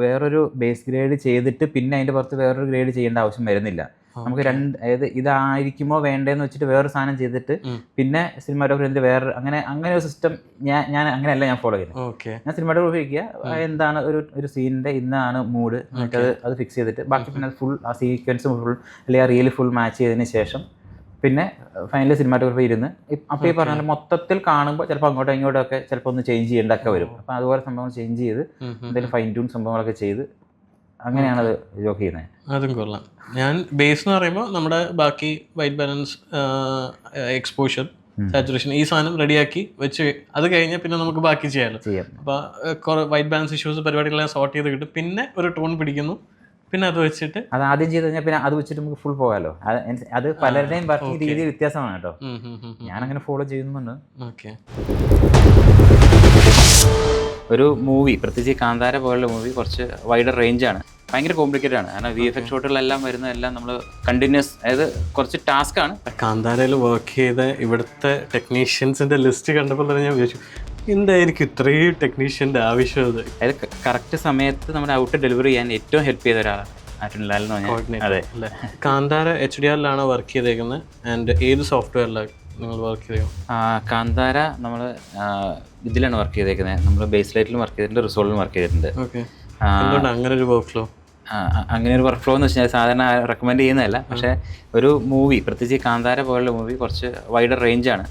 വേറൊരു ബേസ് ഗ്രേഡ് ചെയ്തിട്ട് പിന്നെ അതിൻ്റെ പുറത്ത് വേറൊരു ഗ്രേഡ് ചെയ്യേണ്ട ആവശ്യം വരുന്നില്ല. നമുക്ക് അതായത് ഇതായിരിക്കുമോ വേണ്ടതെന്ന് വെച്ചിട്ട് വേറൊരു സാധനം ചെയ്തിട്ട് പിന്നെ സിനിമാറ്റോഗ്രാഫിൻ്റെ അങ്ങനെ ഒരു സിസ്റ്റം ഞാൻ അങ്ങനെയല്ല ഞാൻ ഫോളോ ചെയ്യുന്നത്. ഞാൻ സിനിമാറ്റോഗ്രാഫി ഇരിക്കുക, എന്താണ് ഒരു സീനിൻ്റെ ഇന്നാണ് മൂഡ്, എന്നിട്ട് അത് ഫിക്സ് ചെയ്തിട്ട് ബാക്കി പിന്നെ ഫുൾ ആ സീക്വൻസ് ഫുൾ അല്ലെങ്കിൽ ആ റിയൽ ഫുൾ മാച്ച് ചെയ്തതിന് ശേഷം പിന്നെ ഫൈനലി സിനിമാറ്റോഗ്രാഫി ഇരുന്ന് അപ്പോൾ ഈ പറഞ്ഞാൽ മൊത്തത്തിൽ കാണുമ്പോൾ ചിലപ്പോൾ അങ്ങോട്ടും ഇങ്ങോട്ടും ഒക്കെ ചിലപ്പോൾ ഒന്ന് ചേഞ്ച് ചെയ്യേണ്ടതൊക്കെ വരും. അപ്പോൾ അതുപോലെ സംഭവങ്ങൾ ചേഞ്ച് ചെയ്ത് എന്തെങ്കിലും ഫൈൻ ട്യൂൺ സംഭവങ്ങളൊക്കെ ചെയ്ത് അങ്ങനെയാണ് അത് ജോക്ക് ചെയ്യുന്നത്. അതും കൊള്ളാം. ഞാൻ ബേസ് എന്ന് പറയുമ്പോൾ നമ്മുടെ ബാക്കി വൈറ്റ് ബാലൻസ്, എക്സ്പോഷർ, സാച്ചുറേഷൻ ഈ സാധനം റെഡിയാക്കി വെച്ച് അത് കഴിഞ്ഞാൽ പിന്നെ നമുക്ക് ബാക്കി ചെയ്യാമല്ലോ. അപ്പോൾ വൈറ്റ് ബാലൻസ് ഇഷ്യൂസ് പരിപാടികളെല്ലാം സോർട്ട് ചെയ്ത് കിട്ടും, പിന്നെ ഒരു ടോൺ പിടിക്കുന്നു, പിന്നെ അത് വെച്ചിട്ട് അത് ആദ്യം ചെയ്ത് കഴിഞ്ഞാൽ പിന്നെ അത് വെച്ചിട്ട് നമുക്ക് ഫുൾ പോകാമല്ലോ. അത് പലരുടെയും വർക്കിംഗ് രീതി വ്യത്യാസമാണ് കേട്ടോ, ഞാനങ്ങനെ ഫോളോ ചെയ്യുന്നുണ്ട്. ഓക്കെ, ഒരു മൂവി പ്രത്യേകിച്ച് കാന്താര പോലുള്ള മൂവി കുറച്ച് വൈഡർ റേഞ്ചാണ്, ഭയങ്കര കോംപ്ലിക്കേറ്റഡ് ആണ്. കാരണം VFX ഷോട്ടുകളെല്ലാം വരുന്നതെല്ലാം നമ്മൾ കണ്ടിന്യൂസ്, അതായത് കുറച്ച് ടാസ്ക് ആണ്. കാന്താരയിൽ വർക്ക് ചെയ്ത ഇവിടുത്തെ ടെക്നീഷ്യൻസിൻ്റെ ലിസ്റ്റ് കണ്ടപ്പോൾ തന്നെ ഞാൻ വിചാരിച്ചു എന്തായിരിക്കും ഇത്രയും ടെക്നീഷ്യൻ്റെ ആവശ്യം? അതായത് കറക്റ്റ് സമയത്ത് നമ്മുടെ ഔട്ട് ഡെലിവറി ചെയ്യാൻ ഏറ്റവും ഹെൽപ്പ് ചെയ്ത ഒരാളാണ് ആറ്റുലാൽ എന്ന് പറഞ്ഞാൽ. അതെ, കാന്താര HDR-ലാണ് വർക്ക് ചെയ്തേക്കുന്നത്. ആൻഡ് ഏത് സോഫ്റ്റ്വെയറിലാണ് നിങ്ങൾ വർക്ക് ചെയ്തത്? കാന്താര നമ്മൾ ഇതിലാണ് വർക്ക് ചെയ്തേക്കുന്നത്, നമ്മൾ ബേസ് ലൈറ്റിലും വർക്ക് ചെയ്തിട്ടുണ്ട്, റിസോൾട്ടിലും വർക്ക് ചെയ്തിട്ടുണ്ട്. ഓക്കെ, അങ്ങനെ ഒരു വർക്ക് ഫ്ലോ അങ്ങനെ ഒരു വർക്ക് ഫ്ലോ എന്ന് വെച്ചാൽ സാധാരണ റെക്കമെൻഡ് ചെയ്യുന്നതല്ല. പക്ഷേ ഒരു മൂവി, പ്രത്യേകിച്ച് കാന്താര പോലുള്ള മൂവി കുറച്ച് വൈഡർ റേഞ്ചാണ്.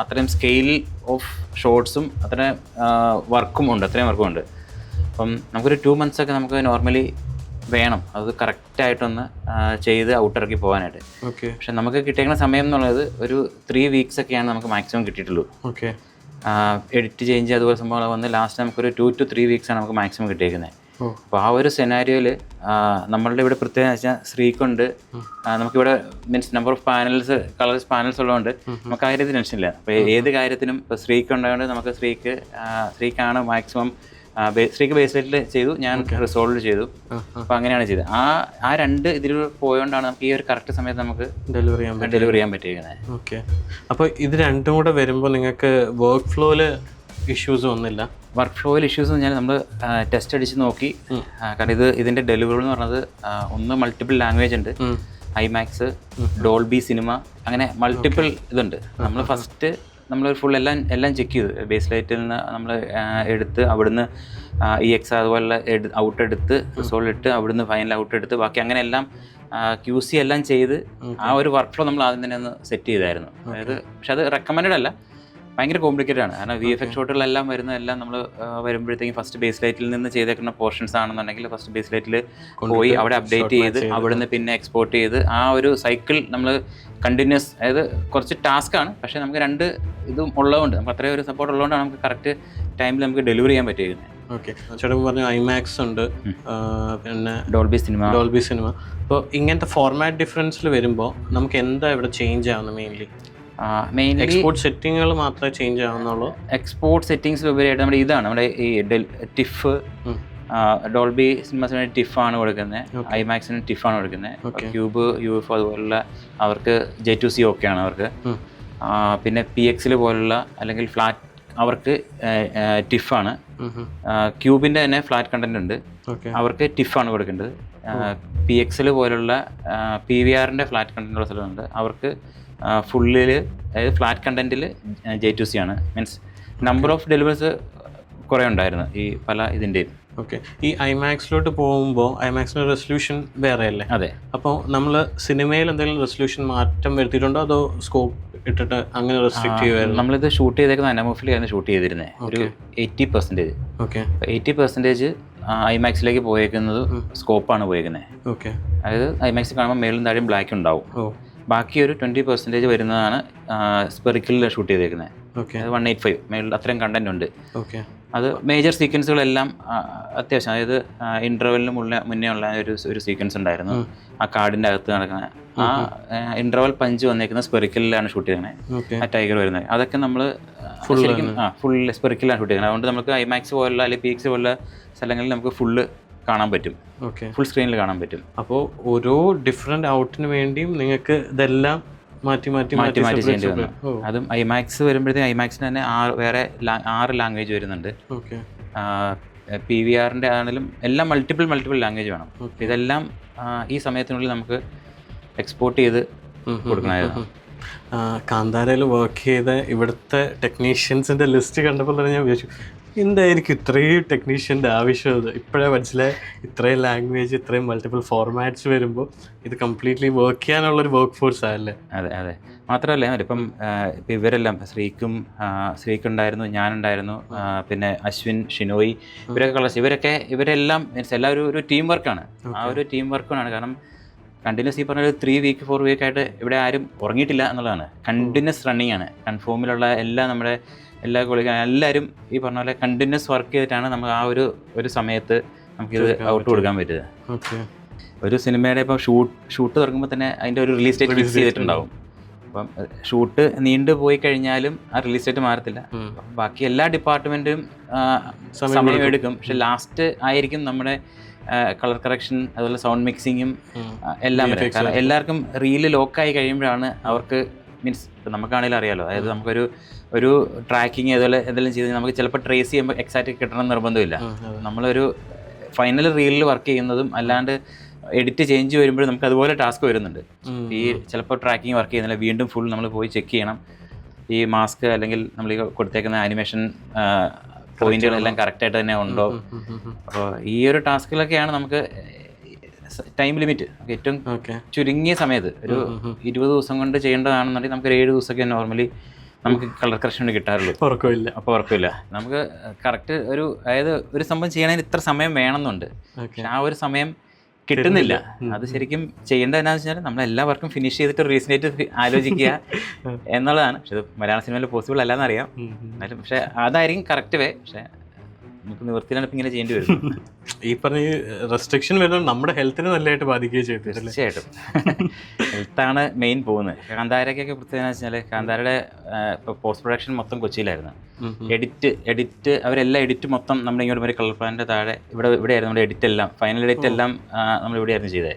അത്രയും സ്കെയിൽ ഓഫ് ഷോട്ട്സും അത്രയും വർക്കും ഉണ്ട്, അത്രയും വർക്കും ഉണ്ട്. അപ്പം നമുക്കൊരു 2 months ഒക്കെ നമുക്ക് നോർമലി വേണം അത് കറക്റ്റായിട്ടൊന്ന് ചെയ്ത് ഔട്ടിറക്കി പോകാനായിട്ട്. പക്ഷെ നമുക്ക് കിട്ടിയേക്കുന്ന സമയം എന്നുള്ളത് ഒരു 3 weeks ഒക്കെയാണ് നമുക്ക് മാക്സിമം കിട്ടിയിട്ടുള്ളൂ. എഡിറ്റ് ചേഞ്ച് അതുപോലെ സംഭവങ്ങൾ വന്ന് ലാസ്റ്റ് നമുക്കൊരു 2 to 3 weeks ആണ് നമുക്ക് മാക്സിമം കിട്ടിയേക്കുന്നത്. അപ്പോൾ ആ ഒരു സെനാരിയോയിൽ നമ്മളുടെ ഇവിടെ പ്രത്യേകത വെച്ചാൽ ശ്രീക്കുണ്ട്, നമുക്കിവിടെ means number of panels, colours panels ഉള്ളതുകൊണ്ട് നമുക്ക് ആ കാര്യത്തിൽ ടെൻഷനില്ല. അപ്പോൾ ഏത് കാര്യത്തിനും ഇപ്പോൾ ശ്രീക്ക് ഉണ്ടായതുകൊണ്ട് നമുക്ക് ശ്രീക്കാണ് മാക്സിമം. ശ്രീക്ക് ബേസ്ലൈറ്റിൽ ചെയ്തു, ഞാൻ റിസോൾവ് ചെയ്തു. അപ്പോൾ അങ്ങനെയാണ് ചെയ്തത്. ആ 2 ഇതിൽ പോയതുകൊണ്ടാണ് നമുക്ക് ഈ ഒരു കറക്റ്റ് സമയത്ത് നമുക്ക് ഡെലിവറി ചെയ്യാൻ പറ്റിയിരിക്കുന്നത്. ഓക്കെ. അപ്പോൾ ഇത് രണ്ടും കൂടെ വരുമ്പോൾ നിങ്ങൾക്ക് വർക്ക് ഫ്ലോയിൽ ഇഷ്യൂസ് ഒന്നുമില്ല? വർക്ക് ഫ്ലോയിൽ ഇഷ്യൂസ് എന്ന് പറഞ്ഞാൽ നമ്മൾ ടെസ്റ്റ് അടിച്ച് നോക്കി. കാരണം ഇതിൻ്റെ ഡെലിവറി എന്ന് പറഞ്ഞത് ഒന്ന് മൾട്ടിപ്പിൾ ലാംഗ്വേജ് ഉണ്ട്, ഐമാക്സ്, ഡോൾബി സിനിമ, അങ്ങനെ മൾട്ടിപ്പിൾ ഇതുണ്ട്. നമ്മൾ ഫസ്റ്റ് നമ്മൾ ഫുൾ എല്ലാം ചെക്ക് ചെയ്തു. ബേസ് ലൈറ്റിൽ നിന്ന് നമ്മൾ എടുത്ത് അവിടുന്ന് EX അതുപോലെ ഔട്ട് എടുത്ത് റിസോൾവ് ഇട്ട് അവിടുന്ന് ഫൈനൽ ഔട്ട് എടുത്ത് ബാക്കി അങ്ങനെ എല്ലാം QC എല്ലാം ചെയ്ത് ആ ഒരു വർക്ക് ഫ്ലോ നമ്മൾ ആദ്യം തന്നെ ഒന്ന് സെറ്റ് ചെയ്തായിരുന്നു. അതായത് പക്ഷെ അത് റെക്കമെൻഡഡ് അല്ല, ഭയങ്കര കോംപ്ലിക്കേറ്റഡ് ആണ്. കാരണം VFX ഷോട്ടുകളെല്ലാം വരുന്നതെല്ലാം നമ്മൾ വരുമ്പോഴത്തേക്കും ഫസ്റ്റ് ബേസ് ലൈറ്റിൽ നിന്ന് ചെയ്തേക്കുന്ന പോർഷൻസ് ആണെന്നുണ്ടെങ്കിൽ ഫസ്റ്റ് ബേസ് ലൈറ്റിൽ പോയി അവിടെ അപ്ഡേറ്റ് ചെയ്ത് അവിടുന്ന് പിന്നെ എക്സ്പോർട്ട് ചെയ്ത് ആ ഒരു സൈക്കിൾ നമ്മൾ കണ്ടിന്യൂസ്, അതായത് കുറച്ച് ടാസ്ക്കാണ്. പക്ഷേ നമുക്ക് 2 ഇതും ഉള്ളതുകൊണ്ട്, നമുക്ക് അത്രയും ഒരു സപ്പോർട്ട് ഉള്ളതുകൊണ്ടാണ് നമുക്ക് കറക്റ്റ് ടൈമിൽ നമുക്ക് ഡെലിവറി ചെയ്യാൻ പറ്റിയിരുന്നത്. ഓക്കെ. ചേട്ടൻ പറഞ്ഞു ഐമാക്സ് ഉണ്ട്, പിന്നെ ഡോൾബി സിനിമ. അപ്പോൾ ഇങ്ങനത്തെ ഫോർമാറ്റ് ഡിഫറൻസിൽ വരുമ്പോൾ നമുക്ക് എന്താ ഇവിടെ ചേഞ്ച് ആവുന്നത്? മെയിൻലി എക്സ്പോർട്ട് സെറ്റിങ്ങുകൾ മാത്രമേ ചേഞ്ച് ആവുന്നുള്ളൂ. എക്സ്പോർട്ട് സെറ്റിങ്സ് ഉപരിയായിട്ട് നമ്മുടെ ഇതാണ് നമ്മുടെ ഈ ടിഫ്, ഡോൾബി സിനിമാസിന് ടിഫാണ് കൊടുക്കുന്നത്, ഐമാക്സിന് ടിഫാണ് കൊടുക്കുന്നത്, ക്യൂബ്, UFO അതുപോലുള്ള അവർക്ക് J2C ഒക്കെയാണ് അവർക്ക്. പിന്നെ PX പോലുള്ള അല്ലെങ്കിൽ ഫ്ലാറ്റ് അവർക്ക് ടിഫാണ്. ക്യൂബിൻ്റെ തന്നെ ഫ്ലാറ്റ് കണ്ടന്റ് ഉണ്ട്, അവർക്ക് ടിഫാണ് കൊടുക്കേണ്ടത്. PX പോലുള്ള PVRൻ്റെ ഫ്ലാറ്റ് കണ്ടന്റ് ഉള്ള സ്ഥലമുണ്ട്, അവർക്ക് ഫുള്ളിൽ അതായത് ഫ്ലാറ്റ് കണ്ടന്റിൽ J2C ആണ്. മീൻസ് നമ്പർ ഓഫ് ഡെലിവറീസ് കുറേ ഉണ്ടായിരുന്നു ഈ പല ഇതിൻ്റെയും. ഓക്കെ. ഈ ഐമാക്സിലോട്ട് പോകുമ്പോൾ ഐമാക്സിൻ്റെ റെസൊല്യൂഷൻ വേറെ അല്ലേ? അതെ. അപ്പോൾ നമ്മൾ സിനിമയിൽ എന്തെങ്കിലും റെസൊല്യൂഷൻ മാറ്റം വരുത്തിയിട്ടുണ്ടോ, അതോ സ്കോപ്പ് ഇട്ടിട്ട് അങ്ങനെ റെസ്ട്രിക്റ്റ് ചെയ്യുമായിരുന്നു? നമ്മളിത് ഷൂട്ട് ചെയ്തേക്കുന്ന അനമോഫിലായിരുന്നു ഷൂട്ട് ചെയ്തിരുന്നത്, ഒരു 80%. ഓക്കെ. 80% ഐമാക്സിലേക്ക് പോയേക്കുന്നത് സ്കോപ്പാണ് പോയേക്കുന്നത്. ഓക്കെ. അതായത് ഐമാക്സിൽ കാണുമ്പോൾ മേലും താഴെയും ബ്ലാക്ക് ഉണ്ടാവും. ബാക്കി ഒരു 20% വരുന്നതാണ് സ്പെറിക്കലിൽ ഷൂട്ട് ചെയ്തേക്കുന്നത്. ഓക്കെ. 185 മേളിൽ അത്രയും കണ്ടന്റ് ഉണ്ട്. ഓക്കെ. അത് മേജർ സീക്വൻസുകളെല്ലാം അത്യാവശ്യം, അതായത് ഇൻ്റർവെലിന് മുന്നേ ഉള്ള ഒരു സീക്വൻസ് ഉണ്ടായിരുന്നു ആ കാർഡിൻ്റെ അകത്ത് നടക്കുന്ന. ആ ഇൻ്റർവെൽ പഞ്ച് വന്നേക്കുന്ന സ്പെറിക്കലിലാണ് ഷൂട്ട് ചെയ്യുന്നത്, ആ ടൈഗർ വരുന്നത്. അതൊക്കെ നമ്മൾ ശരിക്കും ഫുൾ സ്പെറിക്കലാണ് ഷൂട്ട് ചെയ്യുന്നത്. അതുകൊണ്ട് നമുക്ക് ഐമാക്സ് പോലുള്ള അല്ലെങ്കിൽ PX പോലുള്ള സ്ഥലങ്ങളിൽ നമുക്ക് ഫുള്ള് കാണാൻ പറ്റും, ഫുൾ സ്ക്രീനിൽ കാണാൻ പറ്റും. അപ്പോൾ ഓരോ ഡിഫറെൻറ്റ് ഔട്ടിന് വേണ്ടിയും നിങ്ങൾക്ക് ഇതെല്ലാം മാറ്റി ചെയ്യേണ്ടി വന്നു. അതും ഐമാക്സ് വരുമ്പോഴത്തേക്കും ഐമാക്സിന് തന്നെ വേറെ 6 ലാംഗ്വേജ് വരുന്നുണ്ട്. PVRൻ്റെ ആണെങ്കിലും എല്ലാം മൾട്ടിപ്പിൾ ലാംഗ്വേജ് വേണം. ഇതെല്ലാം ഈ സമയത്തിനുള്ളിൽ നമുക്ക് എക്സ്പോർട്ട് ചെയ്ത് കൊടുക്കണമായിരുന്നു. കാന്താരയിൽ വർക്ക് ചെയ്ത ഇവിടുത്തെ ടെക്നീഷ്യൻസിൻ്റെ ലിസ്റ്റ് കണ്ടപ്പോൾ തന്നെ ഞാൻ വിചാരിച്ചു, എന്തായിരിക്കും ഇത്രയും ടെക്നീഷ്യൻ്റെ ആവശ്യം? ഇപ്പോഴേ മനസ്സിലായി, ഇത്രയും ലാംഗ്വേജ്, ഇത്രയും മൾട്ടിപ്പിൾ ഫോർമാറ്റ്സ് വരുമ്പോൾ ഇത് കംപ്ലീറ്റ്ലി വർക്ക് ചെയ്യാനുള്ളൊരു വർക്ക് ഫോഴ്സ് ആയല്ലേ? അതെ. മാത്രമല്ല ഇപ്പം ഇവരെല്ലാം ശ്രീക്കുണ്ടായിരുന്നു, ഞാനുണ്ടായിരുന്നു, പിന്നെ അശ്വിൻ, ഷിനോയ്, ഇവരെല്ലാം മീൻസ് എല്ലാവരും ഒരു ടീം വർക്കാണ്. ആ ഒരു ടീം വർക്കാണ്. കാരണം കണ്ടിന്യൂസ് ഈ പറഞ്ഞ 3 week 4 week ആയിട്ട് ഇവിടെ ആരും ഉറങ്ങിയിട്ടില്ല എന്നുള്ളതാണ്. കണ്ടിന്യൂസ് റണ്ണിങ് ആണ്. കൺഫോമിലുള്ള എല്ലാ കൊളീഗും എല്ലാവരും ഈ പറഞ്ഞ പോലെ കണ്ടിന്യൂസ് വർക്ക് ചെയ്തിട്ടാണ് നമുക്ക് ആ ഒരു സമയത്ത് നമുക്കിത് ഔട്ട് കൊടുക്കാൻ പറ്റുക. ഒരു സിനിമയുടെ ഇപ്പം ഷൂട്ട് തുറക്കുമ്പോൾ തന്നെ അതിൻ്റെ ഒരു റിലീസ് ഡേറ്റ് ഫിക്സ് ചെയ്തിട്ടുണ്ടാവും. അപ്പം ഷൂട്ട് നീണ്ടു പോയി കഴിഞ്ഞാലും ആ റിലീസ് ഡേറ്റ് മാറത്തില്ല. ബാക്കി എല്ലാ ഡിപ്പാർട്ട്മെൻറ്റും സമയമെടുക്കും. പക്ഷെ ലാസ്റ്റ് ആയിരിക്കും നമ്മുടെ കളർ കറക്ഷൻ അതുപോലെ സൗണ്ട് മിക്സിങ്ങും എല്ലാം വരും. കാരണം എല്ലാവർക്കും റീല് ലോക്കായി കഴിയുമ്പോഴാണ് അവർക്ക് മീൻസ് നമുക്കാണെങ്കിലും അറിയാമല്ലോ, അതായത് നമുക്കൊരു ട്രാക്കിങ് അതുപോലെ എന്തെങ്കിലും ചെയ്ത് നമുക്ക് ചിലപ്പോൾ ട്രേസ് ചെയ്യുമ്പോൾ എക്സാക്റ്റ് കിട്ടണം നിർബന്ധമില്ല. നമ്മളൊരു ഫൈനൽ റീലിൽ വർക്ക് ചെയ്യുന്നതും അല്ലാണ്ട് എഡിറ്റ് ചേഞ്ച് വരുമ്പോഴും നമുക്ക് അതുപോലെ ടാസ്ക് വരുന്നുണ്ട്. ഈ ചിലപ്പോൾ ട്രാക്കിങ് വർക്ക് ചെയ്യുന്നില്ല, വീണ്ടും ഫുൾ നമ്മൾ പോയി ചെക്ക് ചെയ്യണം. ഈ മാസ്ക് അല്ലെങ്കിൽ നമ്മൾ ഈ കൊടുത്തേക്കുന്ന ആനിമേഷൻ പോയിന്റുകളെല്ലാം കറക്റ്റായിട്ട് തന്നെ ഉണ്ടോ. അപ്പോൾ ഈ ഒരു ടാസ്കുകളൊക്കെയാണ് നമുക്ക് ടൈം ലിമിറ്റ് ഏറ്റവും ചുരുങ്ങിയ സമയത്ത് ഒരു 20 ദിവസം കൊണ്ട് ചെയ്യേണ്ടതാണെന്നുണ്ടെങ്കിൽ നമുക്ക് 7 ദിവസമൊക്കെ നോർമലി നമുക്ക് കളർ കറക്ഷൻ കിട്ടാറുള്ളൂ. അപ്പോൾ ഉറപ്പില്ല നമുക്ക് കറക്റ്റ് അതായത് ഒരു സംഭവം ചെയ്യണമെങ്കിൽ ഇത്ര സമയം വേണമെന്നുണ്ട്. പക്ഷെ ആ ഒരു സമയം കിട്ടുന്നില്ല. അത് ശരിക്കും ചെയ്യേണ്ടത് എന്താണെന്ന് വെച്ചാൽ നമ്മളെല്ലാ വർക്കും ഫിനിഷ് ചെയ്തിട്ട് റീസണേറ്റ് ആലോചിക്കുക എന്നുള്ളതാണ്. പക്ഷെ ഇത് മലയാള സിനിമയിൽ പോസിബിൾ അല്ലാന്നറിയാം. എന്നാലും പക്ഷെ അതായിരിക്കും കറക്റ്റ് വേ. പക്ഷെ നമുക്ക് നിവൃത്തിയിലാണ് ഇപ്പം ഇങ്ങനെ ചെയ്യേണ്ടി വരും. ഈ പറഞ്ഞ റെസ്ട്രിക്ഷൻ വരുന്നത് നമ്മുടെ ഹെൽത്തിനെ നല്ലതായിട്ട് ബാധിക്കുകയും ചെയ്തു. തീർച്ചയായിട്ടും ഹെൽത്താണ് മെയിൻ പോകുന്നത്. കാന്താരയ്ക്കൊക്കെ പ്രത്യേകത വെച്ചാൽ കാന്താരയുടെ പോസ്റ്റ് പ്രൊഡക്ഷൻ മൊത്തം കൊച്ചിയിലായിരുന്നു. എഡിറ്റ് അവരെല്ലാം എഡിറ്റ് മൊത്തം നമ്മുടെ ഇങ്ങോട്ട് വരെ കളർ പ്ലാനിൻ്റെ താഴെ ഇവിടെയായിരുന്നു നമ്മുടെ എഡിറ്റ് എല്ലാം, ഫൈനൽ എഡിറ്റ് എല്ലാം നമ്മൾ ഇവിടെയായിരുന്നു ചെയ്തത്.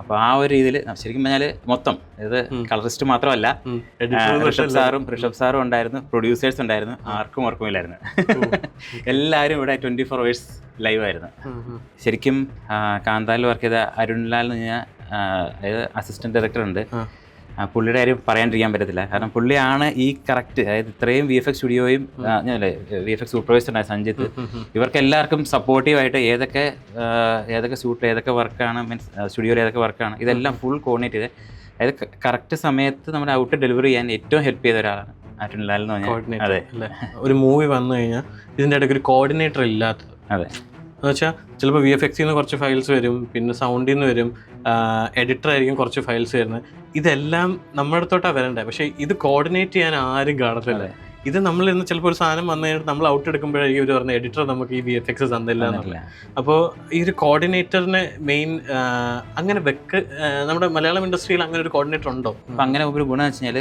അപ്പോൾ ആ ഒരു രീതിയിൽ ശരിക്കും പറഞ്ഞാൽ മൊത്തം ഇത് കളറിസ്റ്റ് മാത്രമല്ല, ഋഷഭ് സാറും ഉണ്ടായിരുന്നു, പ്രൊഡ്യൂസേഴ്സ് ഉണ്ടായിരുന്നു, ആർക്കും ഇല്ലായിരുന്നു. എല്ലാവരും ഇവിടെ 24 hours ലൈവായിരുന്നു. ശരിക്കും കാന്താരിൽ വർക്ക് ചെയ്ത അരുൺലാൽ എന്ന് പറഞ്ഞാൽ അതായത് അസിസ്റ്റന്റ് ഡയറക്ടർ ഉണ്ട്. പുള്ളിയുടെ കാര്യം പറയാണ്ടിരിക്കാൻ പറ്റത്തില്ല. കാരണം പുള്ളിയാണ് ഈ കറക്റ്റ്, അതായത് ഇത്രയും VFX സ്റ്റുഡിയോയും VFX സൂപ്പർവൈസർ ഉണ്ടായ സഞ്ജിത്ത്, ഇവർക്ക് എല്ലാവർക്കും സപ്പോർട്ടീവായിട്ട് ഏതൊക്കെ ഷൂട്ട് ഏതൊക്കെ വർക്കാണ്, മീൻസ് സ്റ്റുഡിയോയിൽ ഏതൊക്കെ വർക്കാണ്, ഇതെല്ലാം ഫുൾ കോർഡിനേറ്റ് ചെയ്ത് അതായത് കറക്റ്റ് സമയത്ത് നമ്മുടെ ഔട്ട് ഡെലിവറി ചെയ്യാൻ ഏറ്റവും ഹെൽപ്പ് ചെയ്ത ഒരാളാണ് അരുൺലാൽ എന്ന് പറഞ്ഞാൽ. അതെ, ഒരു മൂവി വന്നു കഴിഞ്ഞാൽ ഇതിൻ്റെ ഇടയ്ക്ക് ഒരു കോർഡിനേറ്റർ ഇല്ലാത്തത്. അതെ, എന്ന് വെച്ചാൽ ചിലപ്പോൾ VFX നിന്ന് കുറച്ച് ഫയൽസ് വരും, പിന്നെ സൗണ്ടിൽ നിന്ന് വരും, എഡിറ്റർ ആയിരിക്കും കുറച്ച് ഫയൽസ് വരുന്നത്. ഇതെല്ലാം നമ്മുടെ അടുത്തോട്ടാണ് വരേണ്ടത്. പക്ഷേ ഇത് കോർഡിനേറ്റ് ചെയ്യാൻ ആരും കാണത്തില്ല. ഇത് നമ്മൾ ഇന്ന് ചിലപ്പോൾ ഒരു സാധനം വന്നു കഴിഞ്ഞിട്ട് നമ്മൾ ഔട്ട് എടുക്കുമ്പോഴായിരിക്കും ഇവർ പറഞ്ഞ എഡിറ്റർ നമുക്ക് ഈ VFX തന്നില്ല എന്നുള്ള. അപ്പോൾ ഈ ഒരു കോർഡിനേറ്ററിന് മെയിൻ അങ്ങനെ നമ്മുടെ മലയാളം ഇൻഡസ്ട്രിയിൽ അങ്ങനെ ഒരു കോർഡിനേറ്റർ ഉണ്ടോ? അപ്പം അങ്ങനെ ഒരു ഗുണം വെച്ച് കഴിഞ്ഞാൽ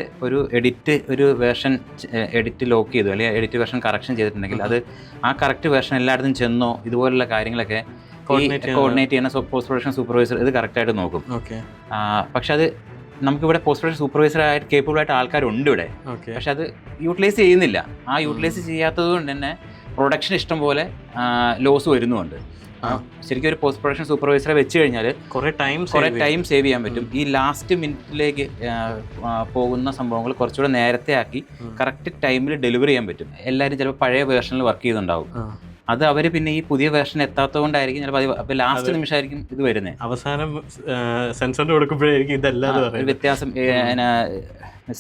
ഒരു വേർഷൻ എഡിറ്റ് ലോക്ക് ചെയ്തു അല്ലെങ്കിൽ എഡിറ്റ് വേർഷൻ കറക്ഷൻ ചെയ്തിട്ടുണ്ടെങ്കിൽ അത് ആ കറക്റ്റ് വേർഷൻ എല്ലായിടത്തും ചെന്നോ ഇതുപോലുള്ള കാര്യങ്ങളൊക്കെ കോർഡിനേറ്റ് ചെയ്യുന്ന പോസ്റ്റ് പ്രൊഡക്ഷൻ സൂപ്പർവൈസർ ഇത് കറക്റ്റായിട്ട് നോക്കും. പക്ഷെ അത് നമുക്കിവിടെ പോസ്റ്റ് പ്രൊഡക്ഷൻ സൂപ്പർവൈസറായിട്ട് കേപ്പബിൾ ആയിട്ട് ആൾക്കാരുണ്ട് ഇവിടെ. പക്ഷെ അത് യൂട്ടിലൈസ് ചെയ്യുന്നില്ല. ആ യൂട്ടിലൈസ് ചെയ്യാത്തത് കൊണ്ട് തന്നെ പ്രൊഡക്ഷൻ ഇഷ്ടം പോലെ ലോസ് വരുന്നുമുണ്ട്. ശരിക്കും ഒരു പോസ്റ്റ് പ്രൊഡക്ഷൻ സൂപ്പർവൈസറെ വെച്ച് കഴിഞ്ഞാൽ കുറേ ടൈം സേവ് ചെയ്യാൻ പറ്റും. ഈ ലാസ്റ്റ് മിനിറ്റിലേക്ക് പോകുന്ന സംഭവങ്ങൾ കുറച്ചുകൂടെ നേരത്തെ ആക്കി കറക്റ്റ് ടൈമിൽ ഡെലിവറി ചെയ്യാൻ പറ്റും. എല്ലാവരും ചിലപ്പോൾ പഴയ വേർഷനിൽ വർക്ക് ചെയ്യുന്നുണ്ടാവും. അത് അവർ പിന്നെ ഈ പുതിയ വേർഷൻ എത്താത്തത് കൊണ്ടായിരിക്കും ചിലപ്പോൾ അപ്പോൾ ലാസ്റ്റ് നിമിഷമായിരിക്കും ഇത് വരുന്നത്. അവസാനം സെൻസറിന് കൊടുക്കുമ്പോഴായിരിക്കും ഇതെല്ലാം വ്യത്യാസം,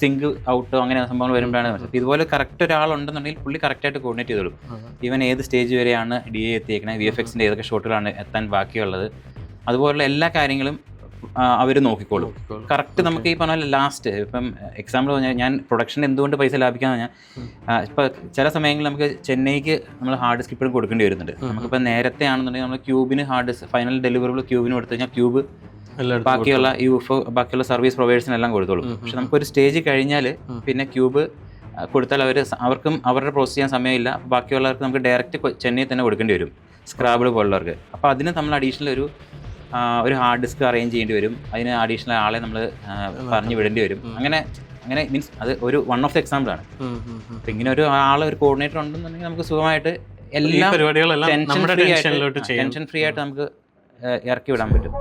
സിങ്ക് ഔട്ടോ അങ്ങനെ സംഭവങ്ങൾ വരുമ്പോഴാണ്. അപ്പോൾ ഇതുപോലെ കറക്റ്റ് ഒരാളുണ്ടെന്നുണ്ടെങ്കിൽ പുള്ളി കറക്റ്റായിട്ട് കോർഡിനേറ്റ് ചെയ്തോളും. ഈവൻ ഏത് സ്റ്റേജ് വരെയാണ് DA എത്തിയേക്കണേ, VFXൻ്റെ ഏതൊക്കെ ഷോട്ടുകളാണ് എത്താൻ ബാക്കിയുള്ളത്, അതുപോലുള്ള എല്ലാ കാര്യങ്ങളും അവർ നോക്കിക്കോളും. കറക്റ്റ് നമുക്ക് ഈ പറഞ്ഞ ലാസ്റ്റ് ഇപ്പം എക്സാമ്പിൾ പറഞ്ഞാൽ ഞാൻ പ്രൊഡക്ഷൻ എന്തുകൊണ്ട് പൈസ ലാഭിക്കാമെന്ന് പറഞ്ഞാൽ ഇപ്പോൾ ചില സമയങ്ങളിൽ നമുക്ക് ചെന്നൈക്ക് നമ്മൾ ഹാർഡ് ഡിസ്ക് ഇപ്പോഴും കൊടുക്കേണ്ടി വരുന്നുണ്ട്. നമുക്കിപ്പോൾ നേരത്തെ ആണെന്നുണ്ടെങ്കിൽ നമ്മൾ ക്യൂബിന് ഹാർഡ് ഡിസ്ക് ഫൈനൽ ഡെലിവറിബിൾ ക്യൂബിന് കൊടുത്തു കഴിഞ്ഞാൽ ക്യൂബ് ബാക്കിയുള്ള സർവീസ് പ്രൊവൈഡേഴ്സിനെല്ലാം കൊടുത്തോളും. പക്ഷെ നമുക്കൊരു സ്റ്റേജ് കഴിഞ്ഞാൽ പിന്നെ ക്യൂബ് കൊടുത്താൽ അവർക്കും അവരുടെ പ്രോസസ് ചെയ്യാൻ സമയമില്ല. ബാക്കിയുള്ളവർക്ക് നമുക്ക് ഡയറക്റ്റ് ചെന്നൈ തന്നെ കൊടുക്കേണ്ടി വരും, സ്ക്രാബിൾ പോലുള്ളവർക്ക്. അപ്പോൾ അതിന് നമ്മൾ അഡീഷണൽ ഒരു ഹാർഡ് ഡിസ്ക് അറേഞ്ച് ചെയ്യേണ്ടി വരും. അതിന് അഡീഷണൽ ആളെ നമ്മൾ പറഞ്ഞു വിടേണ്ടി വരും. അങ്ങനെ മീൻസ് അത് ഒരു വൺ ഓഫ് ദ എക്സാമ്പിളാണ്. അപ്പം ഇങ്ങനെ ഒരു കോർഡിനേറ്റർ ഉണ്ടെന്നുണ്ടെങ്കിൽ നമുക്ക് സുഖമായിട്ട് എല്ലാ പരിപാടികളെല്ലാം ടെൻഷൻ ഫ്രീ ആയിട്ട് നമുക്ക് ഇറക്കി വിടാൻ പറ്റും.